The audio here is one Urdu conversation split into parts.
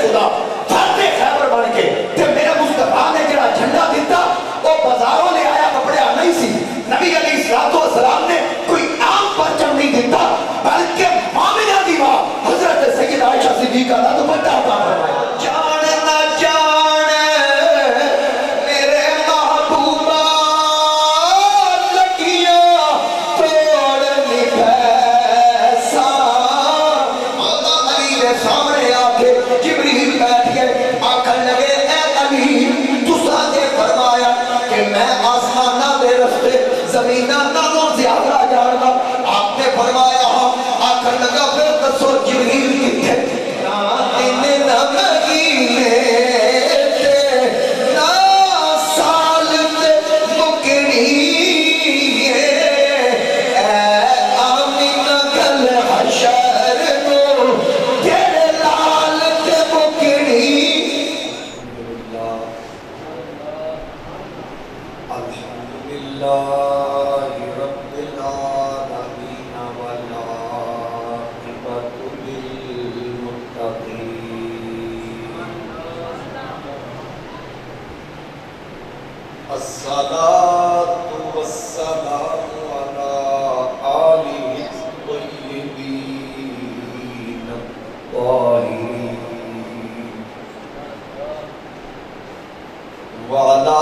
خدا فاتح خیبر بن کے تے میرے مصطفیٰ نے جڑا جھنڈا دیتا وہ بازاروں لے آیا کپڑیا نہیں سی. نبی علیہ السلام نے کوئی عام پرچم نہیں دیتا بلکہ مومنہ دی ماں حضرت سیدہ عائشہ صدیقہ کا دوپٹہ عطا فرمایا. جان نہ جان میرے محبوبہ لکیاں توڑنی پیسہ. مولا علی کے سامنے آ کے جبریل بیٹھ گئے آکھن لگے اے علی تساں نے فرمایا کہ میں آسمانہ دے رستے زمینہ نالوں زیادہ جانتا. آپ نے فرمایا ہاں. آکھن لگا پھر دسو جبریل کتھے نہ دن نہ مہینے نہ سال تے مکڑی اے آمینہ گل حشر نو تیرے لال تے مکڑی. الحمدللہ رب العالمین والعاقبۃ للمتقین. الصلاۃ والسلام علی آلہ الطیبین الطاہرین وعلی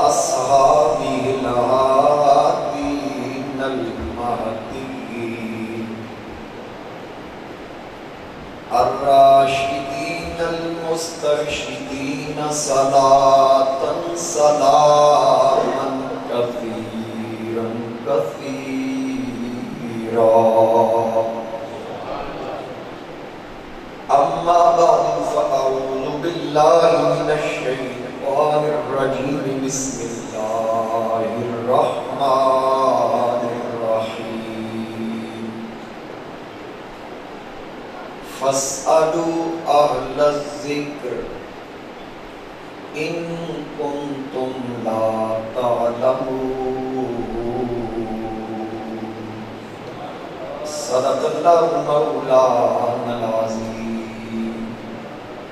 اصحابہ الہادین المہدیین الراشدین المسترشدین صلاة سلاما کثیرا کثیرا. اما بعد فاعوذ باللہ من الشیطان الرجیم. بسم اللہ الرحمن الرحیم. فاسألوا اہل الذکر ان کنتم لا تعلمون. صدق اللہ مولانا العظیم.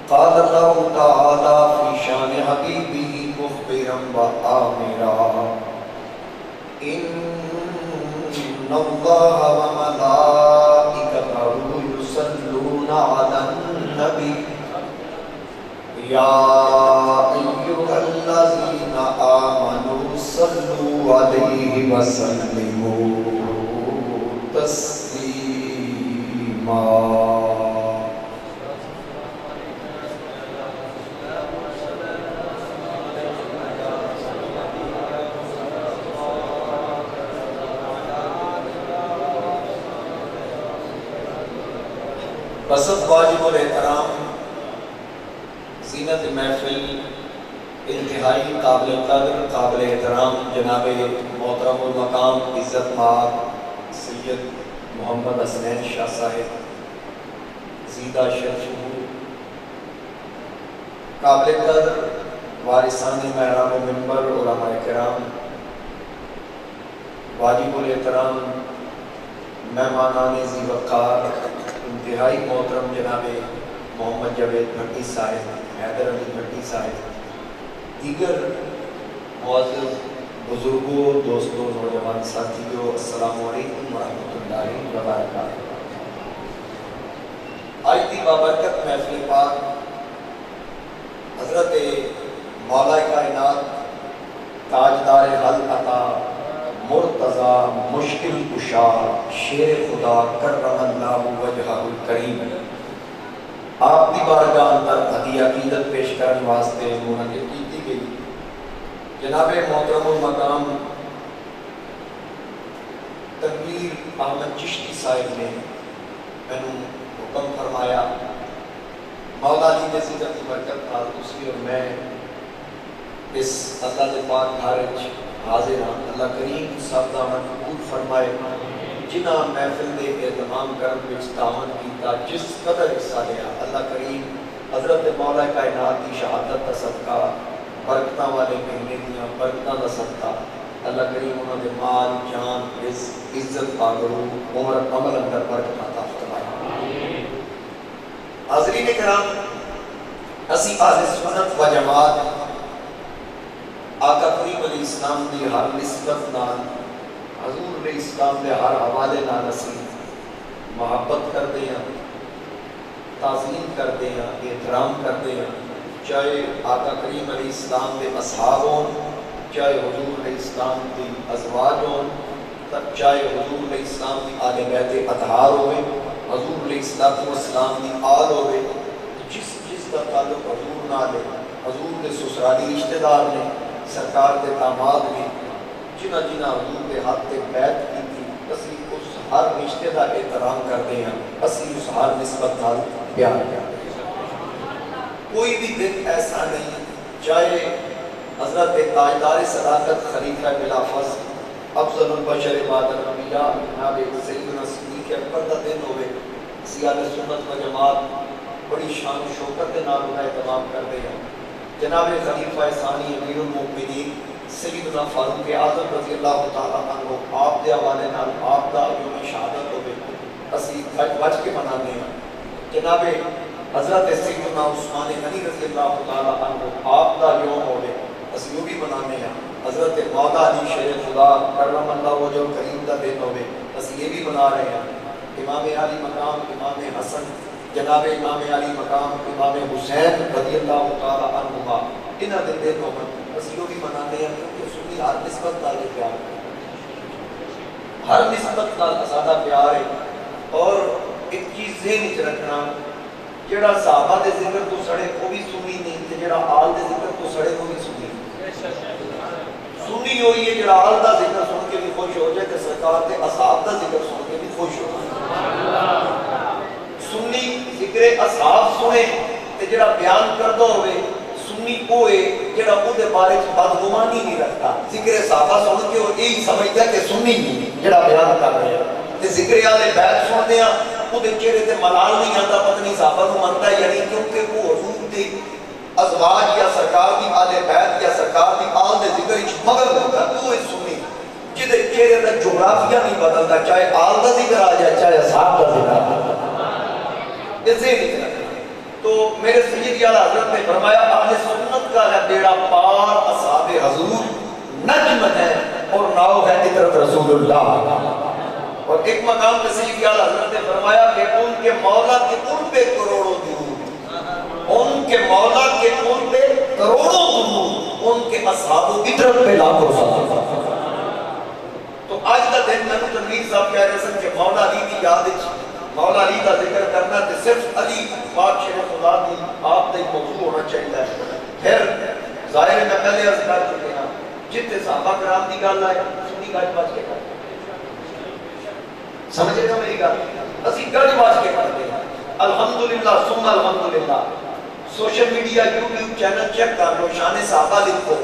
قال اللہ تعالی فی شان حبیبہ مخبرا وآمرا ان اللہ وملائکتہ یصلون علی النبی یا ایھا الذین آمنوا صلوا علیہ وسلموا تسلیما. بسط واجب الاحترام زینت محفل انتہائی قابل قدر قابل احترام جناب محترم المقام عزت مآب سید محمد حسنین شاہ صاحب زیدہ شرف قابل قدر وارثان محراب منبر علماء کرام واجب الاحترام مہمانان ذی وقار انتہائی محترم جناب محمد جاوید بھٹی صاحب حیدر علی بھٹی صاحب دیگر معزز بزرگوں دوستوں نوجوان ساتھیوں السلام علیکم ورحمۃ اللہ وبرکاتہ. آج کی بابرکت محفل پاک حضرت مولا کائنات تاجدار حل عطا مرتضی مشکل کشا شیر خدا کرم اللہ وجہہ الکریم آپ دی بارگاہ اندر ہدیہ عقیدت پیش کرنے واسطے منعقد کی گئی. جناب محترم المقام تنویر احمد چشتی صاحب نے مینوں حکم فرمایا مولا علی نے زیدہ کی برکت نال تسی اور میں اس اللہ کے پاک گھر وچ حاضر ہاں. اللہ کریم سب دا عمل قبول فرمائے. جنہ محفل دے اہتمام کرن وچ تعاون کیتا جس قدر حصہ لیا اللہ کریم حضرت مولا کائنات کی شہادت دا صدقہ برکتاں والے مہینے دیاں برکتاں دا صدقہ اللہ کریم انہوں نے مال جان عزت آبرو عمر عمل اندر برکت عطا فرمائے. حاضرین کرام اسی اہل سنت و جماعت آقا کریم علیہ السلام دی ہر نسبت نال حضور علیہ السلام دے ہر حوالے نال اسی محبت کرتے ہیں، تعظیم کرتے ہیں، احترام کرتے ہیں، چاہے آقا کریم علیہ السلام دے اصحاب ہوں، چاہے حضور علیہ السلام دی ازواج ہوں، چاہے حضور علیہ السلام دی آل بیت اطہار ہوئے، حضور علیہ السلام دی آل ہوئے، جس کا تعلق حضور نال ہے، حضور دے سسرالی رشتہ دار نے، سرکار دے داماد نے، جنہ جنہ حضور دے ہاتھ تے بیعت کی تھی، اسی اس ہر رشتے دا احترام کرتے ہیں، اسی اس ہر نسبت نال پیار کرتے ہیں۔ کوئی بھی دن ایسا نہیں چاہے حضرت تاجدار صداقت خلیفہ بلا فضل افضل البشر بعد الانبیاء جناب سیدنا صدیق اکبر دا دن ہوئے، اسی اہل سنت و جماعت بڑی شان و شوکت کے نام کا اہتمام کرتے ہیں۔ جناب خلیفہ ثانی امیر المؤمنین سیدنا فاروق اعظم رضی اللہ تعالیٰ عنہ آپ دے حوالے نال آپ دا یوم شہادت ہوئے، اسی گھٹ بچ کے منانے ہیں۔ جناب حضرت سیدنا عثمان غنی رضی اللہ تعالیٰ عنہ آپ دا یوم ہوئے، اسی وہ بھی منانے ہیں۔ حضرت مولا علی شیر خدا کرم اللہ وجہ کریم دا دن ہوئے، اسی یہ بھی منا رہے ہیں۔ امام علی مقام امام حسن جناب امام علی مقام امام حسین رضی اللہ تعالیٰ عنہ انہاں دے دن ہوئے، اسی وہ بھی منانے ہیں، کیونکہ سنی ہر نسبت نال پیار ہے، ہر نسبت نال زیادہ پیار ہے۔ اور ایک چیز ذہن وچ رکھنا، جڑا صحابہ دے ذکر تو سڑے وہ بھی سنی نہیں تے جڑا آل دے ذکر تو سڑے وہ بھی سنی سنی ہوئی ہے جڑا آل دا ذکر سن کے بھی خوش ہو جائے تے سرکار تے اصحاب دا ذکر سن کے بھی خوش ہو جائے۔ سنی ذکر اصحاب سنے تے جڑا بیان کردہ ہوئے سنی کوئے جڑا او دے بارے بدگمانی نہیں رکھتا، ذکر صحابہ سن کے وہ یہی سمجھتا کہ سنی نہیں جڑا بیان کر رہے ہیں، تے ذکر آلے بیت سن دیا او دے چہرے تے ملال نہیں آتا پتنی صحابہ کو منتا یعنی کیونکہ وہ حضور دے ازواج یا سرکار دی آلے بیت یا سرکار دی آل دے ذکر اچھ مغل ہوگا تو اس سنی جدے چہرے تے جغرافیہ نہیں بدلتا، چاہے آل دا ذکر آ جائے چاہے اصحاب دا ذکر آ جائے، اسے نہیں کرتا۔ تو میرے سید اعلیٰ حضرت نے فرمایا اہل سنت کا ہے بیڑا پار اصحاب حضور نجم ہے اور ناؤ ہے عطرت رسول اللہ۔ اور ایک مقام پہ سید اعلیٰ حضرت نے فرمایا کہ ان کے مولا کے ان پہ کروڑوں درود، ان کے مولا کے ان پہ کروڑوں درود، ان کے اصحاب و عطرت پہ لاکھوں صلاۃ۔ تو آج کا دن میں تنویر صاحب کہہ رہے ہیں کہ مولا علی کی یاد مولا علی کا ذکر کرنا تو صرف علی پاک شیر خدا دی آپ کا موضوع ہونا چاہیے۔ پھر ظاہر ہے میں پہلے عرض کر چکے ہیں جتنے صحابہ کرام دی گل آئے سنی گج بچ کے کرتے سمجھے گا میری گل، اسی گج بچ کے کرتے ہیں۔ الحمدللہ ثم الحمدللہ social media YouTube channel check کر لو، شان صحابہ لکھو،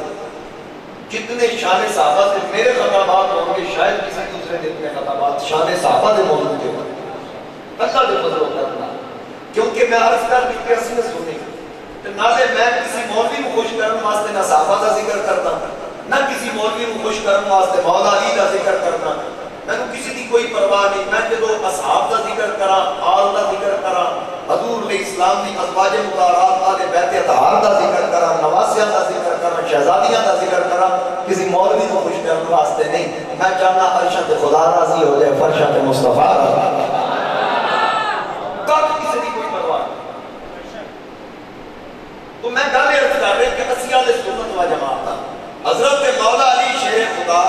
جتنے شان صحابہ سے میرے خطابات ہوں گے شاید کسی دوسرے دن میں خطابات شان صحابہ دے موضوع کے ہوں اللہ دے فضل و کرنا، کیونکہ میں عرض کر دی کہ اسی نے سنی تو نالے میں کسی مولوی کو خوش کرنے واسطے نہ صحابہ دا ذکر کرتا نہ کسی مولوی کو خوش کرنے واسطے مولا علی دا ذکر کرنا، میں نے کسی دی کوئی پرواہ نہیں، میں جدو اصحاب دا ذکر کرا آل دا ذکر کرا حضور علیہ السلام دی ازواج مطہرات آل بیت اطہار دا ذکر کرا نواسیاں دا ذکر کرا شہزادیاں دا ذکر کرا، کسی مولوی کو خوش کرنے واسطے نہیں، میں چاہنا عرشت خدا راضی ہو جائے فرشت مصطفیٰ تو میں گل عرض کر رہے کہ اسی اہل سنت و جماعت حضرت مولا علی شیر خدا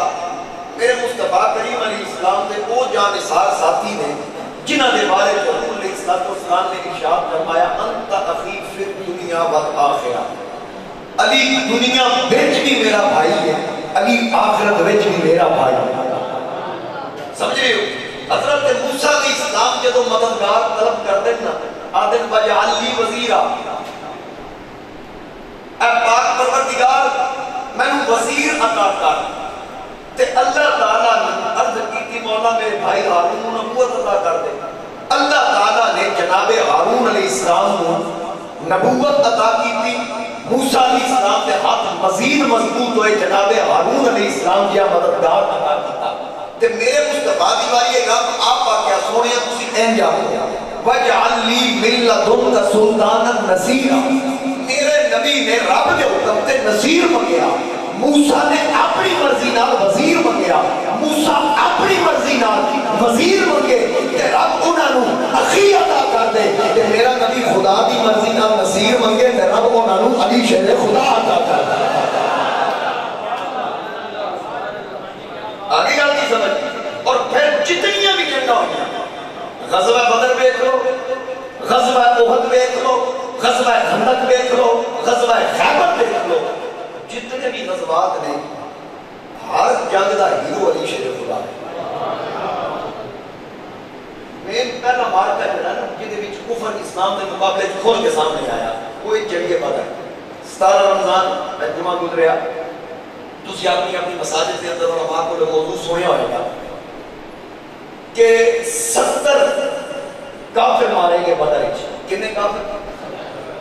میرے مصطفیٰ کریم علیہ السلام دے وہ جانثار ساتھی نے جنہ دے بارے حضور علیہ السلام نے ارشاد فرمایا انت اخی فی الدنیا والآخرہ، علی دنیا وچ بھی میرا بھائی ہے، علی آخرت وچ بھی میرا بھائی ہے۔ سمجھ رہے ہو حضرت موسیٰ علیہ السلام جدو مددگار طلب کر دینا آدن وجعل لی وزیرہ، اے پاک پروردگار میں نے وزیر عطا کر، تے اللہ تعالیٰ نے عرض کی تھی مولا میرے بھائی ہارون نبوت عطا کر دے، اللہ تعالیٰ نے جناب ہارون علیہ السلام کو نبوت عطا کی تھی، موسیٰ علیہ السلام کے ہاتھ مزید مضبوط ہوئے جناب ہارون علیہ السلام کیا مددگار عطا کیتا، تے میرے مصطفیٰ دیواریے گا آپ آکیا سونے تسی این جاؤ وَجْعَلْ لِي مِن لَّدُنْكَ سُلْطَانًا نَصِيرًا، نصیر منگیا، موسیٰ نے اپنی مرضی نال وزیر منگیا، موسیٰ اپنی مرضی نال وزیر منگے تے رب انہاں نو اخی عطا کر دے، تے میرا نبی خدا دی مرضی نال نصیر منگے تے رب انہاں نو علی شیر خدا عطا کر دے۔ آگے گل کی سمجھ، اور پھر جتنیاں بھی جنگاں ہوئی، غزوہ بدر دیکھ لو، غزوہ احد دیکھ لو، غزوہ خندق دیکھ لو، غزوہ خیبر دیکھ لو، جتنے بھی غزوات نے ہر جنگ دا ہیرو علی شیر خدا ہے۔ میں پہلا مارکا جڑا نا جہدے وچ کفر اسلام کے مقابلے کھول کے سامنے آیا وہ ایک جنگ بدر، 17 رمضان جمعہ گزریا، تسی اپنی اپنی مساجد کے اندر علماء کو موضوع سنیا ہوئے گا کہ 70 کافر مارے گئے بدر وچ، کتنے کافر؟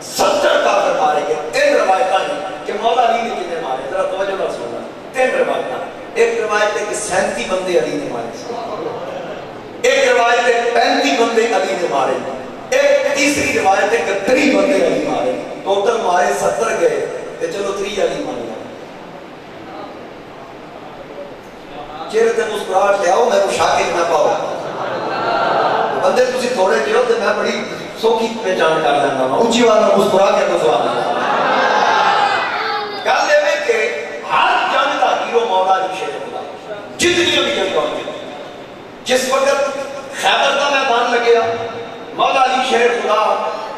70 کافر مارے گئے۔ 3 روایتاں ہیں کہ مولا علی نے کتنے مارے، ذرا توجہ نہ سننا، 3 روایتاں، ایک روایت ہے کہ 37 بندے علی نے مارے، ایک روایت ہے 35 بندے علی نے مارے، ایک تیسری روایت ہے کہ 30 بندے علی مارے، ٹوٹل مارے 70 گئے، تے چلو 30 علی مارے۔ چہرے تے مسکراہٹ لے آؤ، میں کو شاکر نہ پاؤ، بندے تسی تھوڑے جہو تے میں بڑی سوکھی پہچان کر لینا ہوں، اونچی والا مسکرا کے تو سوال گل یہ کہ ہر جنگ کا ہیرو مولا علی شیر خدا، جتنی بھی جنگ ہوئی، جس وقت خیبر کا میدان لگیا مولا علی شیر خدا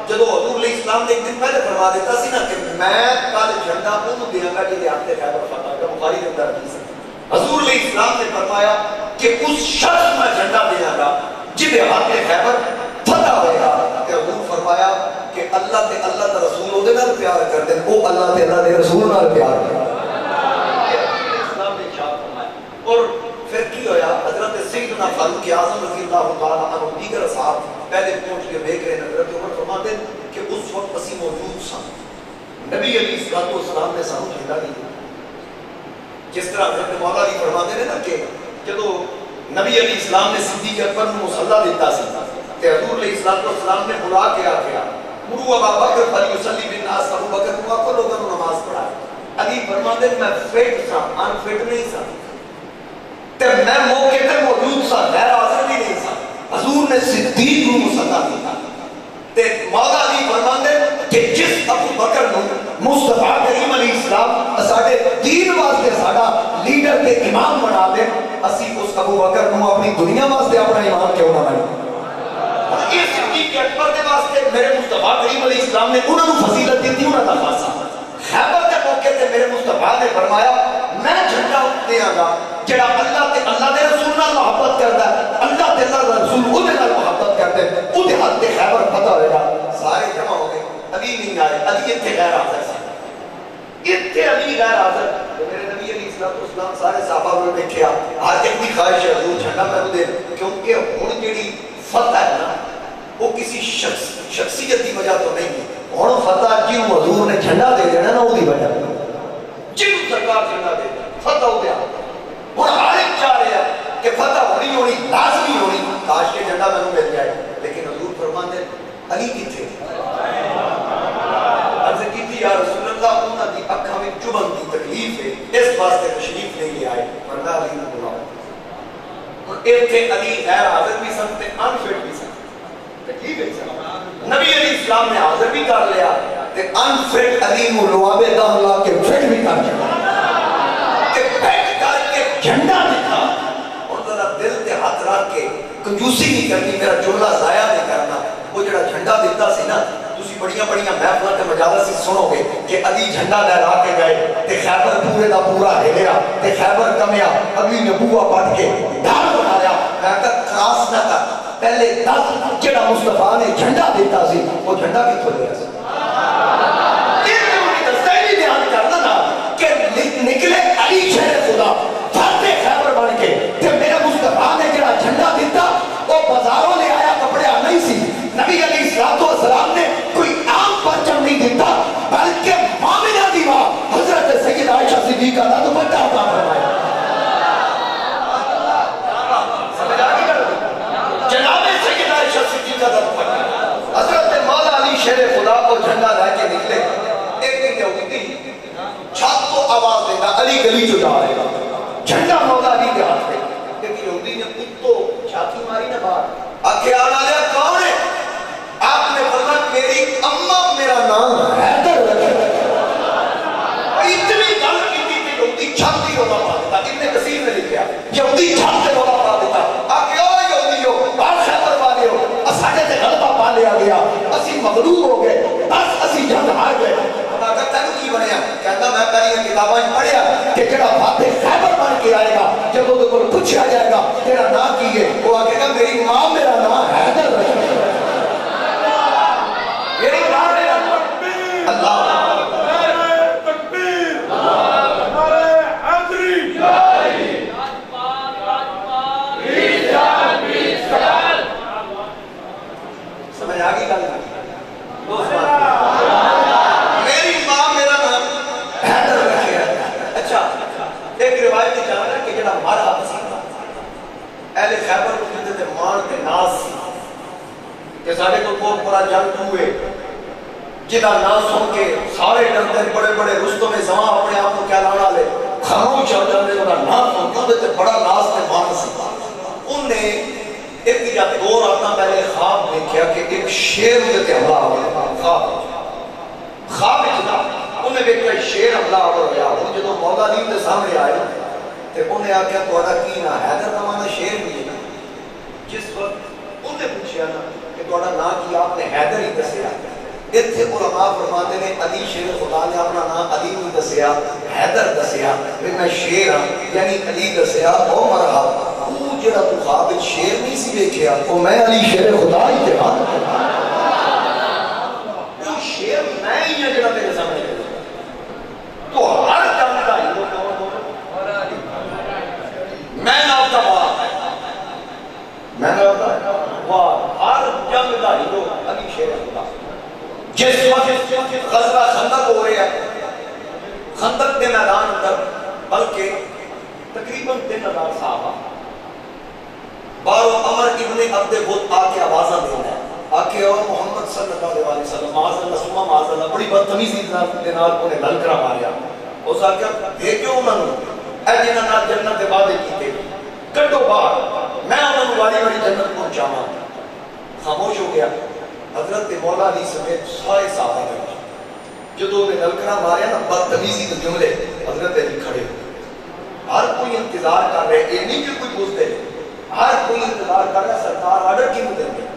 جدو حضور علیہ السلام نے ایک دن پہلے فرما دیتا سی نا کہ میں کل جھنڈا انہوں دیاں گا جہدے ہاتھ خیبر فتح کا، بخاری کے اندر حدیث ہے، حضور علیہ السلام نے فرمایا کہ اس شخص میں جھنڈا دیاں گا جہدے ہاتھ خیبر فتح ہوئے گا، کہ حضور فرمایا کہ اللہ تے اللہ تے رسول او دے نال پیار کر دیں، او اللہ تے اللہ دے رسول نال پیار کر دیں، اسلام نے ارشاد فرمایا۔ اور پھر کی ہویا، حضرت سیدنا فاروق اعظم رضی اللہ تعالیٰ عنہ دیگر اصحاب پہلے پہنچ کے دیکھ رہے ہیں، حضرت عمر فرماتے ہیں کہ اس وقت اسی موجود سن، نبی علیہ السلام نے سانو جھنڈا دیا، جس طرح حضرت مولا علی فرماتے ہیں نا کہ جدو نبی علیہ السلام نے صدیق اکبر کو مصلی دیتا سی تے حضور علیہ السلام نے بلا کے آخیا مرو ابا بکر فلیصلی بالناس، ابو بکر کو آپ لوگوں کو نماز پڑھائے۔ علی فرماتے ہیں میں فٹ سا، ان فٹ نہیں سا، تے میں موقع تے موجود سا، غیر حاضر بھی نہیں سا، حضور نے صدیق کو مصلی دیتا تے مولا علی فرماتے ہیں کہ جس ابو بکر کو مصطفیٰ کریم علیہ السلام ساڑھے دین واسطے ساڑھا لیڈر تے امام بنا دے، اسی اس ابو بکر کو اپنی دنیا واسطے اپنا امام کیوں نہ بنے؟ اس صدیق اکبر کے واسطے میرے مصطفیٰ کریم علیہ السلام نے انہوں نے فضیلت دی تھی، انہوں نے خاصا خیبر کے موقع تے میرے مصطفیٰ نے فرمایا میں جھنڈا دیا گا جڑا اللہ تے اللہ دے رسول نال محبت کرتا ہے، اللہ تے اللہ دے رسول اودے نال محبت کرتے ہیں، اودے ہاتھ تے خیبر فتح ہوئے گا۔ سارے جمع ہو گئے، علی نہیں آئے، علی اتنے غیر حاضر سا، اتنے علی غیر حاضر، تو میرے نبی علیہ السلام سارے صحابہ نے دیکھا ہر ایک کی خواہش ہے حضور جھنڈا میں دے، کیونکہ ہن جڑی فتح ہے نا وہ کسی شخصیت کی وجہ تو نہیں ہے، ہن فتح جنوں حضور نے جھنڈا دے دینا نا وہ دی وجہ جنوں سرکار جھنڈا دے فتح ہو گیا، ہن ہر ایک چاہ رہا ہے کہ فتح ہونی ہونی لازمی ہونی، کاش کے جھنڈا میں مل جائے، لیکن حضور فرماتے ہیں علی کتنے عرض کی تھی یا رسول اللہ انہاں دی اکھاں میں چبھن دی تکلیف ہے، اس واسطے تشریف نہیں لے آئے، ورنہ علی نے بلاؤ۔ ایتھے علی غیر حاضر بھی سن تے ان فٹ بھی سن، تکلیف ہے سن، نبی علیہ السلام نے حاضر بھی کر لیا تے ان فٹ علی نو لوابے دم لا کے فٹ بھی کر دیا تے فٹ کر کے جھنڈا دکھا، اور ذرا دل تے ہاتھ رکھ کے کنجوسی نہیں کرنی، میرا جملہ ضائع نہیں کرنا، وہ جڑا جھنڈا دیتا سی نا تسی بڑیاں بڑیاں محفلوں تے مجالس سے سنو گے کہ علی جھنڈا لہرا کے گئے تے خیبر پورے دا پورا ہلیا تے خیبر کمیا، علی نے بوا پٹ کے ڈھال بنایا، میں کہا خاص نہ کر پہلے دس جڑا مصطفیٰ نے جھنڈا دیتا سی وہ جھنڈا بھی تو لیا سی، نکلے علی شیر خدا فاتح خیبر بن کے تے میرے مصطفیٰ نے جڑا جھنڈا دیتا وہ بازاروں لے آیا کپڑے نہیں سی، نبی علیہ السلام نے کوئی عام پرچم نہیں دیتا بلکہ مومنہ دی ماں حضرت سید عائشہ صدیقہ کا دوپٹہ عطا فرمایا، جناب سید عائشہ صدیقہ کا دوپٹہ، حضرت مولا علی شیر خدا کو گلی چ جا رہے گا جھنڈا مولا علی کے ہاتھ میں کہ یہودی نے کتوں چھاتی ماری نہ باہر آکے آنا لیا کون ہے آپ نے فرمایا میری اماں میرا نام حیدر رکھا اتنی گل کی تھی کہ یہودی چھاتی رولا پا دیتا ابن کثیر نے لکھا یہودی چھاتی رولا پا دیتا آکے او یہودیو بار خیبر والے ہو اساجے تے غلبہ پا لیا گیا اسی مغلوب ہو گئے بس اسی جنگ ہار گئے انہاں کہا تینوں کی بنیا کہتا میں پہلی کتاباں پڑھیا کہ جڑا فاتح خیبر بن کے آئے گا جب وہ کو پوچھا جائے گا تیرا نام کی ہے وہ آگے گا میری ماں میرا نام حیدر رکھا میری ماں میرا نام اللہ سمجھ آگی گل میری ماں میرا نام حیدر رکھا اچھا ایک روایت جان رہا ہے کہ جڑا مارا سی اہل خیبر کو کہتے تھے مان کے ناز سی کہ سارے کو بہت بڑا جنگ ہوئے جدا ناز سن کے سارے ڈرتے بڑے بڑے رستوں میں زمان اپنے آپ کو کیا لانا لے خاموش ہو جاتے بڑا ناز سن کے کہتے خواب دیکھا کہ ایک شیر ہوتے حملہ آگا خواب اتنا انہیں دیکھا شیر حملہ آگا گیا وہ جدو مولا علی کے سامنے آئے تو انہیں آکھا تو ادا کی نا حیدر نمانا شیر بھی ہے جس وقت انہیں پوچھا نا کہ تو ادا نا کی آپ نے حیدر ہی دسیا اتھے علماء فرماتے نے علی شیر خدا نے اپنا نام علی نہیں دسیا حیدر دسیا میں شیر ہاں یعنی علی دسیا او مرحبا وہ جڑا تو خواب شیر نہیں سی دیکھیا وہ میں علی شیر خدا ہی تے ہاں وہ شیر میں ہی ہے جڑا میرے سامنے تو ہر جنگ کا ہیرو کون میں نام کا میں نام کا ہر جنگ کا ہیرو علی شیر خدا جس وقت غزوہ خندق ہو رہا ہے خندق کے میدان اندر بلکہ تقریباً 3000 صحابہ بارو عمر ابن عبد بود آکے آوازہ دینا ہے آکے اور محمد صلی اللہ علیہ وسلم معاذ اللہ سمہ معاذ اللہ بڑی بدتمیزی دینار انہیں للکرہ ماریا اس آکے بھیجو انہوں اے جنہاں نال جنت عبادت کیتے کٹو باہر میں انہوں والی والی جنت پہنچاما خاموش ہو گیا حضرت مولا علی سمیت سارے صحابہ کریں جدو میں نلکرہ ماریا نا بدتمیزی کے جملے حضرت علی کھڑے ہر کوئی انتظار کر رہے یہ نہیں کہ کوئی پوچھتے ہر کوئی انتظار کر رہا سرکار آرڈر کی مدد میں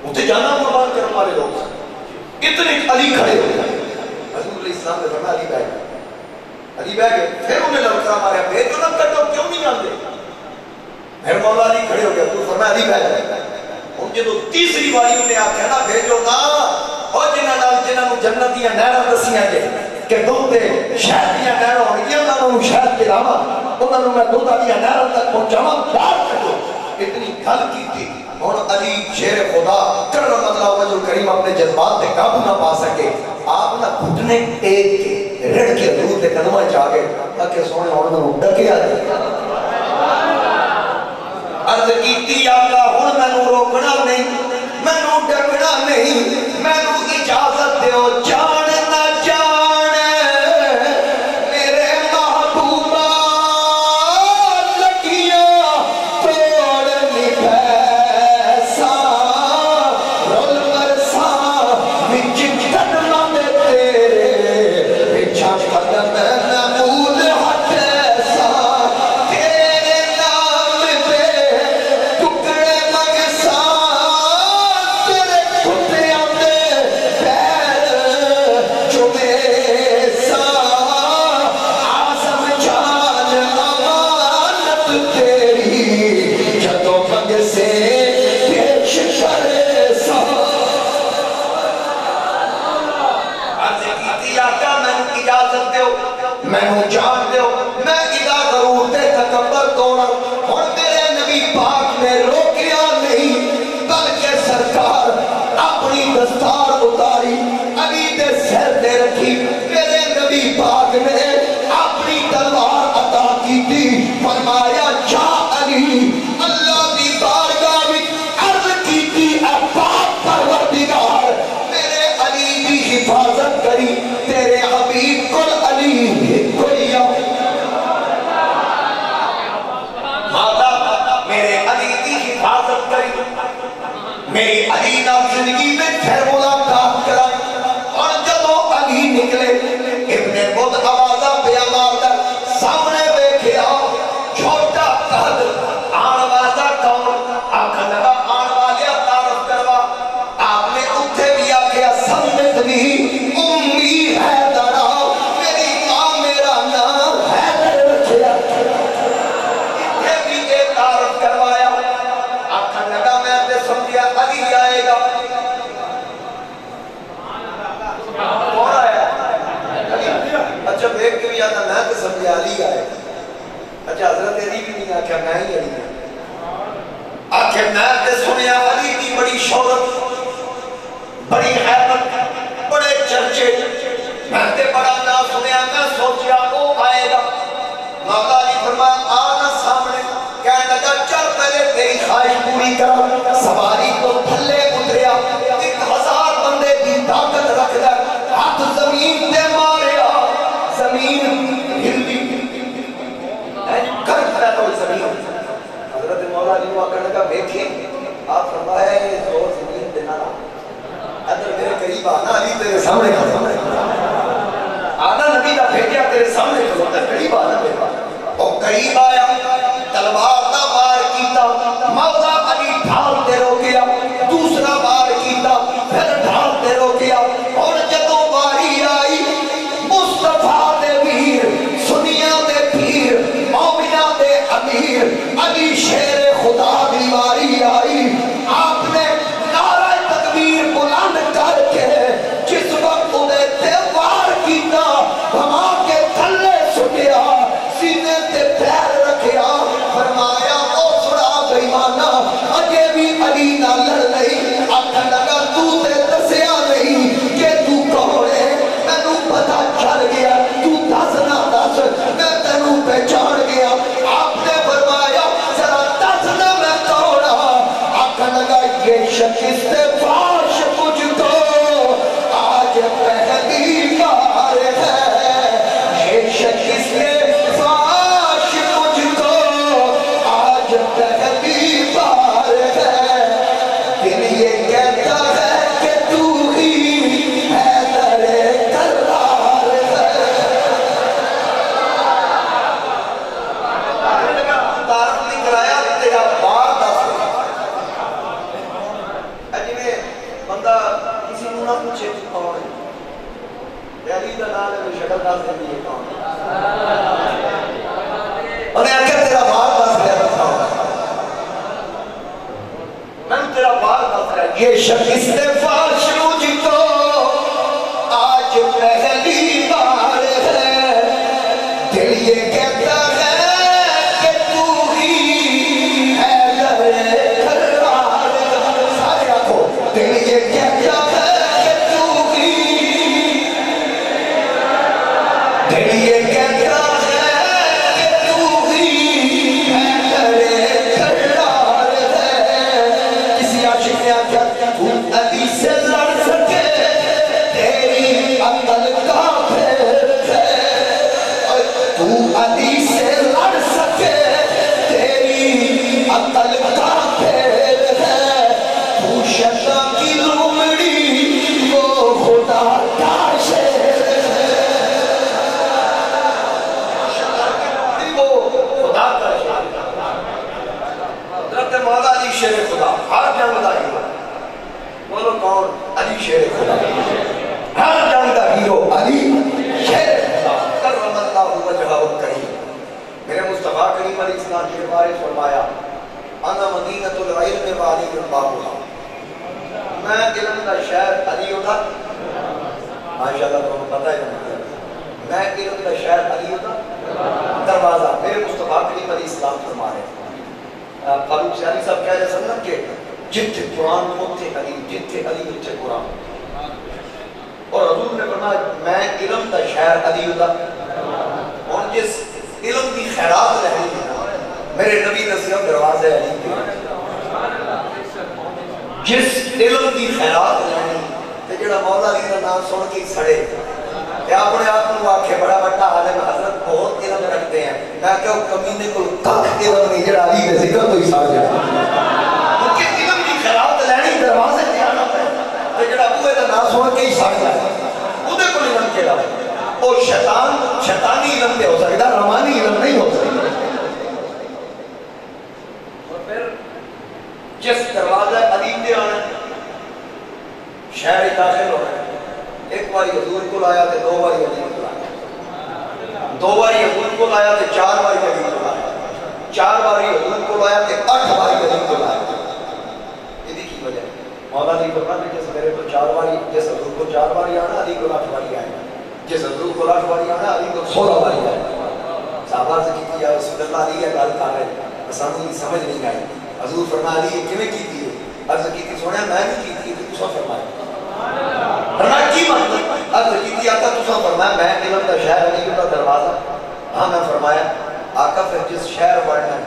مجھے جانا قربان کرنے والے لوگ اتنے علی کھڑے ہو گئے حضور علیہ السلام نے فرمایا علی بیٹھ گئے علی بیٹھ گئے پھر انہیں نلکرہ ماریا بھیجو نہ کٹو کیوں نہیں جانتے پھر مولا علی کھڑے ہو گئے تو فرمایا علی بیٹھ گئے ان کے تو تیسری باری انہیں آکھا نا بھیجو نا اور جنہوں جنتیاں نہرہ دسیاں جے کہ دودھ شہد دیا نہرہ ہوئی انہوں شہد پلاوا انہوں میں دودھ دیا نہرہ تک پہنچاوا بار کٹو اتنی گل کی تھی اور علی شیر خدا کرم اللہ وجہ کریم اپنے جذبات پہ قابو نہ پا سکے آپ نہ گھٹنے ایک کے رڑ کے دودھ دے قدمہ چاہے تاکہ سونے اور انہوں ڈکے آتے عرض کیتی آقا ہن مینوں روکنا نہیں مینوں ڈکنا نہیں مینوں اجازت دیو جان نہ جان میرے محبوبہ لکیاں توڑنی پیسا رول مرسا وچ قدماں دے تیرے پچھا قدم نمود ہاتھ ایسا میں ہوں جان دیو میں ادا ضرور تے تکبر توڑا اور میرے نبی پاک نے روکیا نہیں بلکہ سرکار اپنی دستار اتاری علی دے سر دے رکھی میرے نبی پاک نے اپنی تلوار عطا کی تھی فرمایا جا علی اللہ دی بارگاہ میں عرض کی تھی اے پاک پروردگار میرے علی کی حفاظت کری تیرے حبیب کل علی کوئی علی نال زندگی میں پھر ملاقات کرا اور جدو علی نکلے ابن بود آوازہ پہ مارتا سامنے بیٹھے چھوٹا قد آن والا کون آنکھ لگا آن والیا تعارف کروا آپ نے اتھے بھی آکھیا سمت بھی امی حیدر میری ماں میرا نام حیدر رکھیا اتھے بھی یہ تعارف کروایا آنکھ لگا میں تے سمجھیا علی آئے گا کون آیا اچھا دیکھ کے بھی آتا میں تے سمجھیا علی آئے اچھا حضرت علی بھی نہیں آکھیا میں ہی علی آکھے میں تے سنیا علی کی بڑی شہرت بڑی حیبت بڑے چرچے میں تے بڑا نا سنیا میں سوچیا وہ آئے گا مولا علی فرمایا آنا سامنے کہنے لگا چل پہلے تیری خواہش پوری کرا سواری تو تھلے اتریا 1000 بندے کی طاقت رکھ دے ہاتھ زمین تے ماریا زمین ہلدی کر پہ تو زمین حضرت مولا علی ہوا کرنے کا بیٹھے آپ فرمایا یہ زور زمین دینا اگر میرے قریب آنا علی تیرے سامنے کھڑا آنا نبی کا بھیجیا تیرے سامنے کھڑا قریب آنا اور قریب آیا تلوار دا وار کیتا مولا علی ڈھال تے روکیا دوسرا وار کیتا پھر ڈھال تے روکیا اور جدو واری آئی مصطفیٰ دے ویر سنیا دے پیر مومنہ دے امیر علی شیر خدا دی واری آئی آپ نے نعرہ تکبیر بلند کر کے جس وقت انہیں تیوار کیتا بھما کے تھلے سٹیا سینے تے پیر رکھیا فرمایا او سڑا بیمانا اجے بھی علی نہ لڑ نہیں آکھا لگا تو تے دسیا نہیں کہ تو کون ہے میں نو پتا چل گیا تو دس نہ دس میں تینوں پہچان گیا آپ نے فرمایا ذرا دس نہ میں کون آکھا لگا یہ شخص سے فاش مجھ کو آج پہلی بار ہے یہ شخص سے فاش مجھ کو آج پہلی بار ہے دل یہ کہتا ہے کہ تو ہی حیدر کرار ہے تعارف نہیں کرایا تیرا بار دس اجمے بندہ کسی نو نہ پوچھے کون ہے علی دا نام ہے شکل دس دیں یہ کون انہیں آکھا تیرا بار دس لیا بتاؤ میں تیرا بار دس لیا یہ شخص نے فاش مجھ کو آج پہلی بار ہے دل یہ کہتا ہے کہ تو ہی حیدر کرار سارے آنکھو دل یہ کہتا ہے کہ تو ہی دل یہ کہتا ہے کہ تو ہی حیدر کرار ہے کسی عاشق نے آکھا تو علی سے لڑ سکے تیری عقل کا پھر ہے تو علی سے لڑ سکے تیری عقل کا پھر ہے تو شیطان کی لومڑی وہ خدا کا شیر ہے وہ خدا کا شیر حضرت مولا علی شیر خدا ہر جنگ دا ہیرو بولو کون علی شیر خدا ہر جنگ دا ہیرو علی شیر خدا کرم اللہ وجہہ الکریم میرے مصطفیٰ کریم علیہ السلام کے بارے فرمایا انا مدینۃ العلم وعلی بابها میں علم دا شہر علی ہوتا ماشاءاللہ تمہیں پتہ ہے میں علم دا شہر علی ہوتا دروازہ میرے مصطفیٰ کریم علیہ السلام فرما رہے ہیں فاروق سیانی صاحب کہہ رہے سنم کہ جتھے قرآن ہوتے علی جتھے علی جتھے قرآن اور حضور نے فرمایا میں علم دا شہر علی ہوتا اور جس علم کی خیرات رہی ہے میرے نبی نصیحت دروازے علی جس علم کی خیرات رہی تے جڑا مولا علی کا نام سن کے سڑے کہ اپنے آپ کو آکھے بڑا بڑا عالم حضرت بہت علم رکھتے ہیں میں کہ کمینے کو کخ علم نہیں جڑا علی کے ذکر تو ہی سار جائے کیونکہ علم کی خیرات لینی دروازے تے آنا سونا کئی ساڑھ جائے ادھے کو علم کہڑا اور شیطانی علم پہ ہو سکتا روحانی علم نہیں ہو سکتا. اور پھر جس دروازہ عدیم دے آنا شہر داخل ہو رہا ہے ایک باری حضور کو لایا تھے 2 باری عدیم کو لایا 2 باری حضور کو لایا تھے 4 باری عدیم کو لایا 4 باری حضور کو لایا تھے 8 باری عدیم کو لایا. یہ کی وجہ مولا علی فرماتے ہیں کہ میرے کو 4 باری جس حضور کو 4 باری آنا علی کو 8 باری آئے جس حضور کو 8 باری آنا علی کو 16 باری آئے. صحابہ سے کی یا رسول اللہ علی یہ گل کر رہے اسانوں کی سمجھ نہیں آئی. حضور فرمایا علی کیویں کیتی ہے عرض کی سونا میں بھی کیتی ہے تو فرمایا فرمایا کی مطلب عرض کی آقا تو فرمایا میں علم کا شہر علی کا دروازہ. ہاں میں فرمایا آقا پھر جس شہر بڑھنا ہے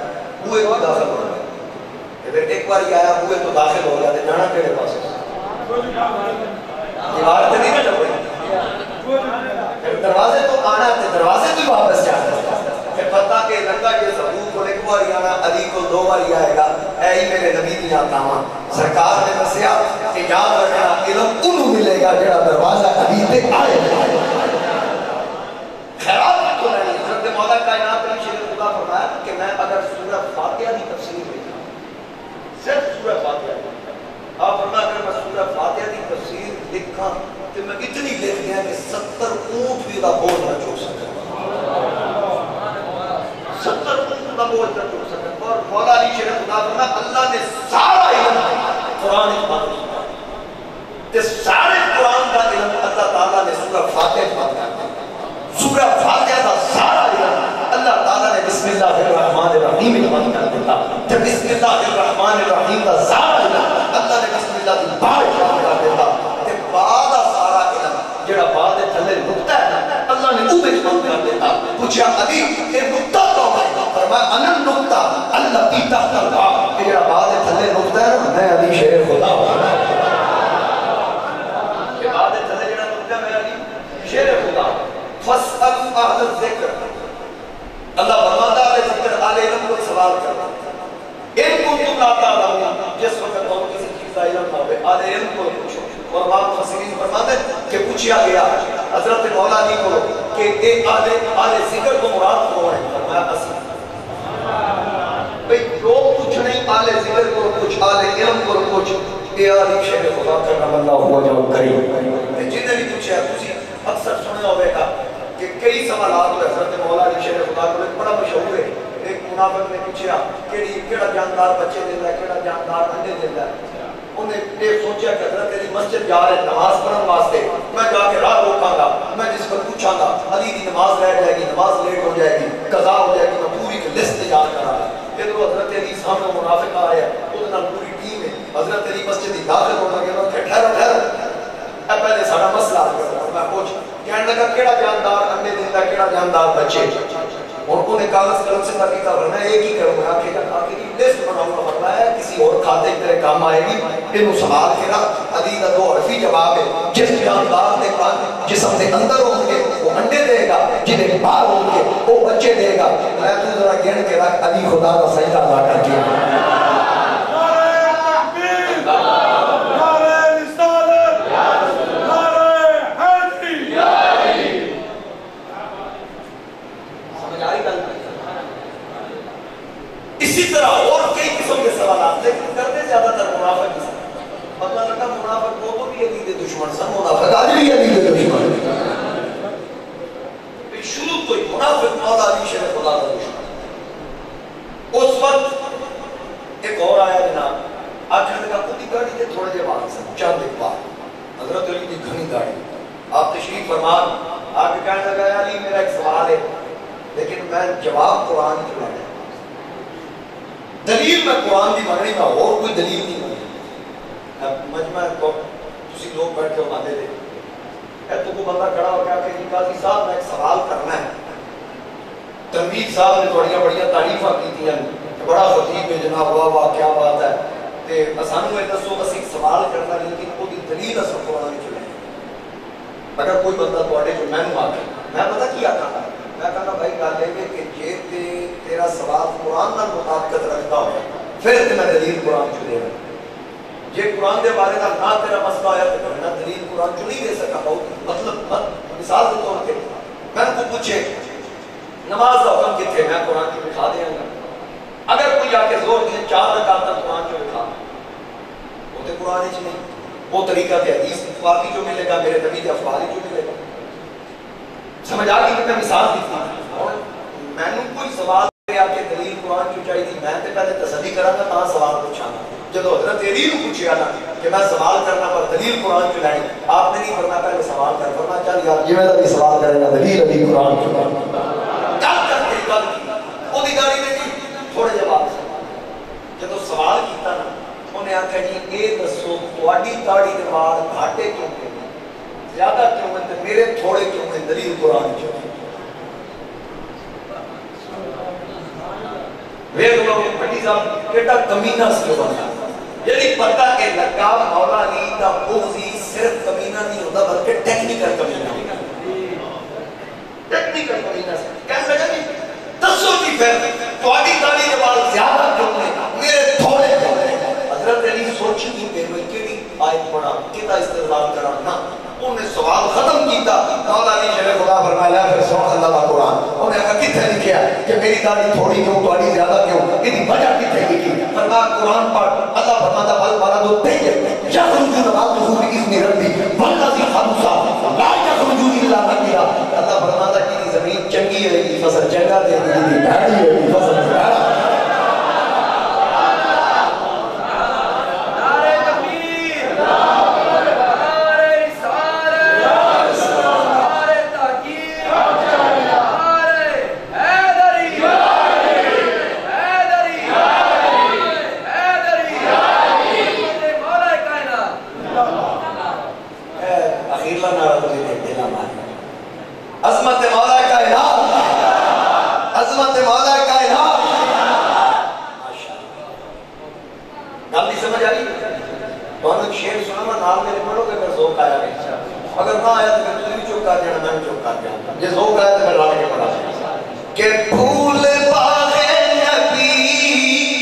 ہوئے کو داخل ہونا ہے پھر ایک بار آیا ہوئے تو داخل ہو گیا تو جانا کیڑے پاس دیوار تو نہیں چل رہی پھر دروازے تو آنا ہے دروازے تو واپس جانا پھر پتہ کہ لگا کہ حضور کو ایک بار آنا علی کو 2 بار آئے گا. اے ہی میرے نبی دی آتاواں سرکار نے دسیا کہ یاد رکھنا علم انہوں ملے گا جڑا دروازہ علی تے آئے گا. خیرات تو نہیں حضرت مولا کائنات علی شیر خدا فرمایا کہ میں اگر سورہ فاتحہ کی تفسیر لکھا صرف سورہ فاتحہ آپ فرمایا اگر میں سورہ فاتحہ کی تفسیر لکھا تو میں اتنی لکھ گیا کہ 70 اونٹ بھی دا بوجھ نہ چوک سکتا 70 اونٹ دا بوجھ نہ چوک سکتا. اور مولا علی شیر خدا فرمایا اللہ نے سارا علم قرآن میں دیا تے سارے قرآن کا علم اللہ تعالیٰ نے سورہ فاتحہ میں دیا. سورہ فاتحہ کا سارا علم اللہ تعالیٰ نے بسم اللہ الرحمن الرحیم علم کر دیتا. جب بسم اللہ الرحمن الرحیم کا سارا علم اللہ نے بسم اللہ کی بار کر دیتا کہ بعد سارا علم جڑا بعد تھلے نقطہ ہے اللہ نے وہ بھی بند کر دیتا. پوچھا علی یہ نقطہ تو ہے فرمایا انا نقطہ اللہ کی تحت الباب کہ جڑا بعد تھلے نقطہ ہے میں علی شیر خدا کہ بعد تھلے جڑا نقطہ میں علی شیر خدا. فَاسْأَلْ أَهْلَ الذِّكْرِ اللہ فرماتا ہے ذکر آل علم کو سوال کرنا ان کو تم لا تعلمون جس وقت ہم کسی چیز کا علم نہ ہوئے آل علم کو پوچھو. اور بعض مفسرین فرماتے ہیں کہ پوچھا گیا حضرت مولا علی کو کہ اے آل ذکر کو مراد کون ہے فرمایا اسی بھئی لوگ کچھ نہیں آل ذکر کو کچھ آل علم کو کچھ اے علی شیر خدا کرم اللہ ہوا جو کریم جنہیں بھی پوچھا تجھے اکثر سنے ہوئے گا کہ کئی سوالات ہوئے حضرت مولا علی شیر خدا کو بڑا مشہور ہے. ایک منافق نے پوچھا کیڑا جاندار بچے دیتا ہے کیڑا جاندار انڈے دیتا ہے. انہیں یہ سوچا کہ حضرت علی مسجد جا رہے نماز پڑھنے واسطے میں جا کے راہ روکاں گا میں جس کو پوچھاں گا علی کی نماز رہ جائے گی نماز لیٹ ہو جائے گی قضا ہو جائے گی میں پوری لسٹ تیار کرا رہا پھر وہ حضرت علی سامنے منافق آ رہا ہے اس نال پوری ٹیم ہے حضرت علی مسجد داخل ہونا گیا کہ ٹھہرو پہلے سارا مسئلہ میں پوچھ کہنے لگا کیڑا جاندار انڈے دیتا ہے کیڑا جاندار بچے اور انہیں کاغذ قلم سے تحقیق کرنا ہے ایک ہی کروں گا کہ آگے کی لسٹ بناؤں گا فرمایا ہے کسی اور کھاتے کی طرح کام آئے گی انہوں سوال کے رہا علی کا 2 حرفی جواب ہے جس جاندار نے جسم سے اندر ہوں گے وہ انڈے دے گا جنہیں باہر ہوں گے وہ بچے دے گا. میں تو ذرا گن کے رکھ علی خدا کا سجدہ ادا کر کے اسی طرح اور کئی قسم کے سوالات لیکن کرتے زیادہ تر منافق کی پتہ لگا منافق وہ بھی علی کے دشمن سن منافق آج بھی علی کے دشمن شروع کوئی منافق مولا علی شیر خدا کا دشمن. اس وقت ایک اور آیا جناب آخر لگا خودی گاڑی کے تھوڑے جے بعد سے چند ایک بار حضرت علی کی گھنی گاڑی آپ تشریف فرمان آگے کہنے لگا علی میرا ایک سوال ہے لیکن میں جواب قرآن کی لینا ہے دلیل میں قرآن کی مانگنی میں اور کوئی دلیل نہیں مانگنی. مجمع کو تسی لوگ بیٹھ کے ماندے دے اے تو کو بندہ کھڑا ہو گیا کہ قاضی صاحب میں ایک سوال کرنا ہے. تنویر صاحب نے بڑیاں تعریفاں کی تھی بڑا خطیب ہے جناب واہ واہ کیا بات ہے تے اسانو یہ دسو بس ایک سوال کرنا لیکن کوئی دلیل اصل قرآن نہیں چلے. اگر کوئی بندہ تواڈے جو میں نو آکے میں پتہ کیا کہا میں کہا بھائی گل ہے کہ جے تیرا سوال قرآن نال مطابقت رکھتا ہو پھر تے میں دلیل قرآن چ دے جے قرآن دے بارے کا نہ تیرا مسئلہ آیا تو کرنا دلیل قرآن چ نہیں دے سکا بہت مطلب مثال کے طور پہ میں کو پوچھے نماز کا حکم کتنے میں قرآن کی دکھا دیا گا اگر کوئی آ کے زور دے 4 رکعت قرآن چ دکھا وہ تو قرآن چ نہیں وہ طریقہ تے حدیث پاکی جو ملے گا میرے نبی کے افعال جو ملے گا سمجھ آ گئی کہ میں مثال دیتی ہوں میں نے کوئی سوال آ کے دلیل قرآن کی چاہیے تھی میں تے پہلے تسلی کراں گا تا سوال پوچھاں گا جب حضرت علی کو پوچھیا نا کہ میں سوال کرنا پر دلیل قرآن کی لائیں آپ نے نہیں فرمایا پہلے سوال کر فرمایا چل یار جی میں بھی سوال کرے گا دلیل علی قرآن کی کل کرتے کل وہ دی گاڑی میں تھوڑے جواب جب سوال کیتا نا انہیں آخیا جی یہ دسو تہاڈی داڑھی دے وال گھاٹے کیوں ہیں زیادہ کیوں ہیں میرے تھوڑے کیوں ہیں دلیل قرآن کی ویگ لو بڑی صاحب کیٹا کمینہ سی بنا یعنی پتہ کہ لگا مولا علی دا بغضی صرف کمینہ نہیں ہوتا بلکہ ٹیکنیکل کمینہ ٹیکنیکل کمینہ سے کہنے لگا جی دسو کی پھر تہاڈی داڑھی دے وال زیادہ کیوں ہیں میرے تھوڑے کیوں ہیں حضرت علی سوچی نہیں پہ میں کیڑی آیت پڑھا کیتا استدلال کرا نا انہیں سوال ختم کیتا مولا علی شرف خدا فرمایا پھر سبحان اللہ کا قرآن انہیں کہا کتنے لکھیا کہ میری داڑھی تھوڑی کیوں تھوڑی زیادہ کیوں اتنی وجہ کتنے لکھی فرمایا قرآن پڑھ اللہ فرماتا بل مرض الطیب یخرج نباتہ باذن ربی والذی خبث لا یخرج الا نکدا اللہ فرماتا کہ زمین چنگی ہے فصل چنگا دے گی بھڑی ہے فصل بھڑا عظمت مولا کائنات عظمت مولا کائنات گل نہیں سمجھ آئی تو ہم ایک شعر سنا میں نام میرے پڑھو گے پھر ذوق آیا گا اگر نہ آیا تو پھر تجھے چپ کر دینا میں بھی چپ کر دیا یہ ذوق آیا تو پھر رل کے پڑھا کہ پھول باغ نبی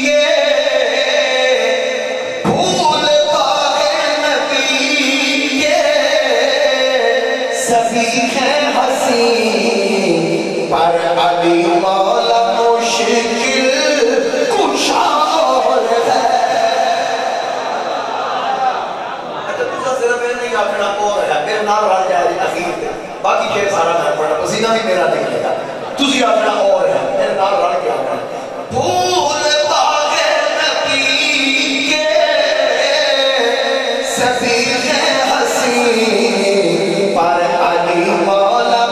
کے پھول باغ نبی کے سبھی ہیں پر علی مولا مشکل کشا ہے اچھا تجھا صرف یہ نہیں آکھنا اور ہے میرے نام رل جائے اخیر پہ باقی شعر سارا میں پڑھنا پسینہ بھی میرا نکلے گا تجھے آکھنا اور ہے میرے نام رل کے آکھنا پھول باغ نبی کے سبھی ہیں حسین پر علی مولا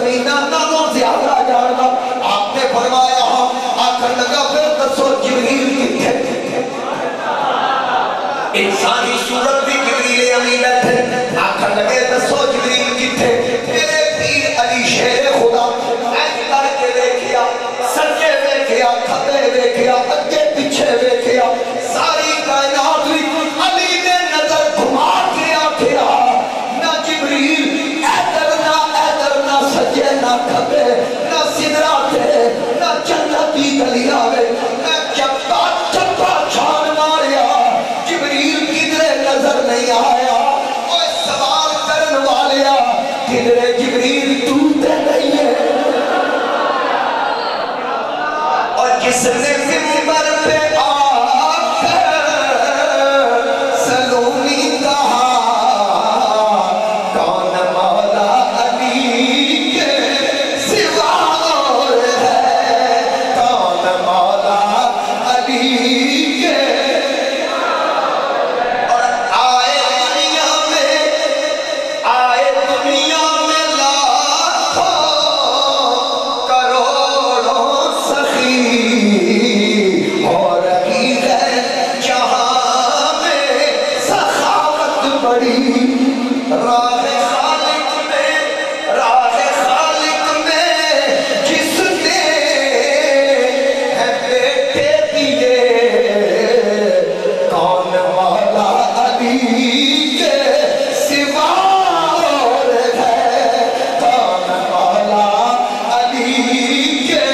زمینہ نالوں زیادہ جاننا. آپ نے فرمایا آخر لگا پھر دسو جبریل کتنے؟ انسانی صورت بھی جبریل امین بیٹھے. آخر لگے دسو جبریل کتنے؟ میرے پیر علی شیر خدا ایج کر کے دیکھیا، سجے دیکھیا، کھبے دیکھیا، اگے پیچھے دیکھیا، ساری کائنات بھی علی نے نظر گھما کے آکھیا نہ جبریل ایدر نہ سجے نہ کھبے نہ سدراتے نہ جنتی گلی آوے. میں چپا چپا چھان ماریا جبریل کدھرے نظر نہیں آیا. اوہ سوال کرن والیا کدھرے جبریل ٹوٹے نہیں ہے. اور جس نے منبر پہ آ کر سلومی کہا کون مولا علی کے سوا اور ہے، کون مولا علی کے. اور آئے دنیا میں لاکھوں کروڑوں سخی اور رہی ہے جہاں میں سخاوت بڑی. راہ خالق میں جس نے ہے بیٹے دیے کون مولا علی کے سوا اور ہے، کون مولا علی کے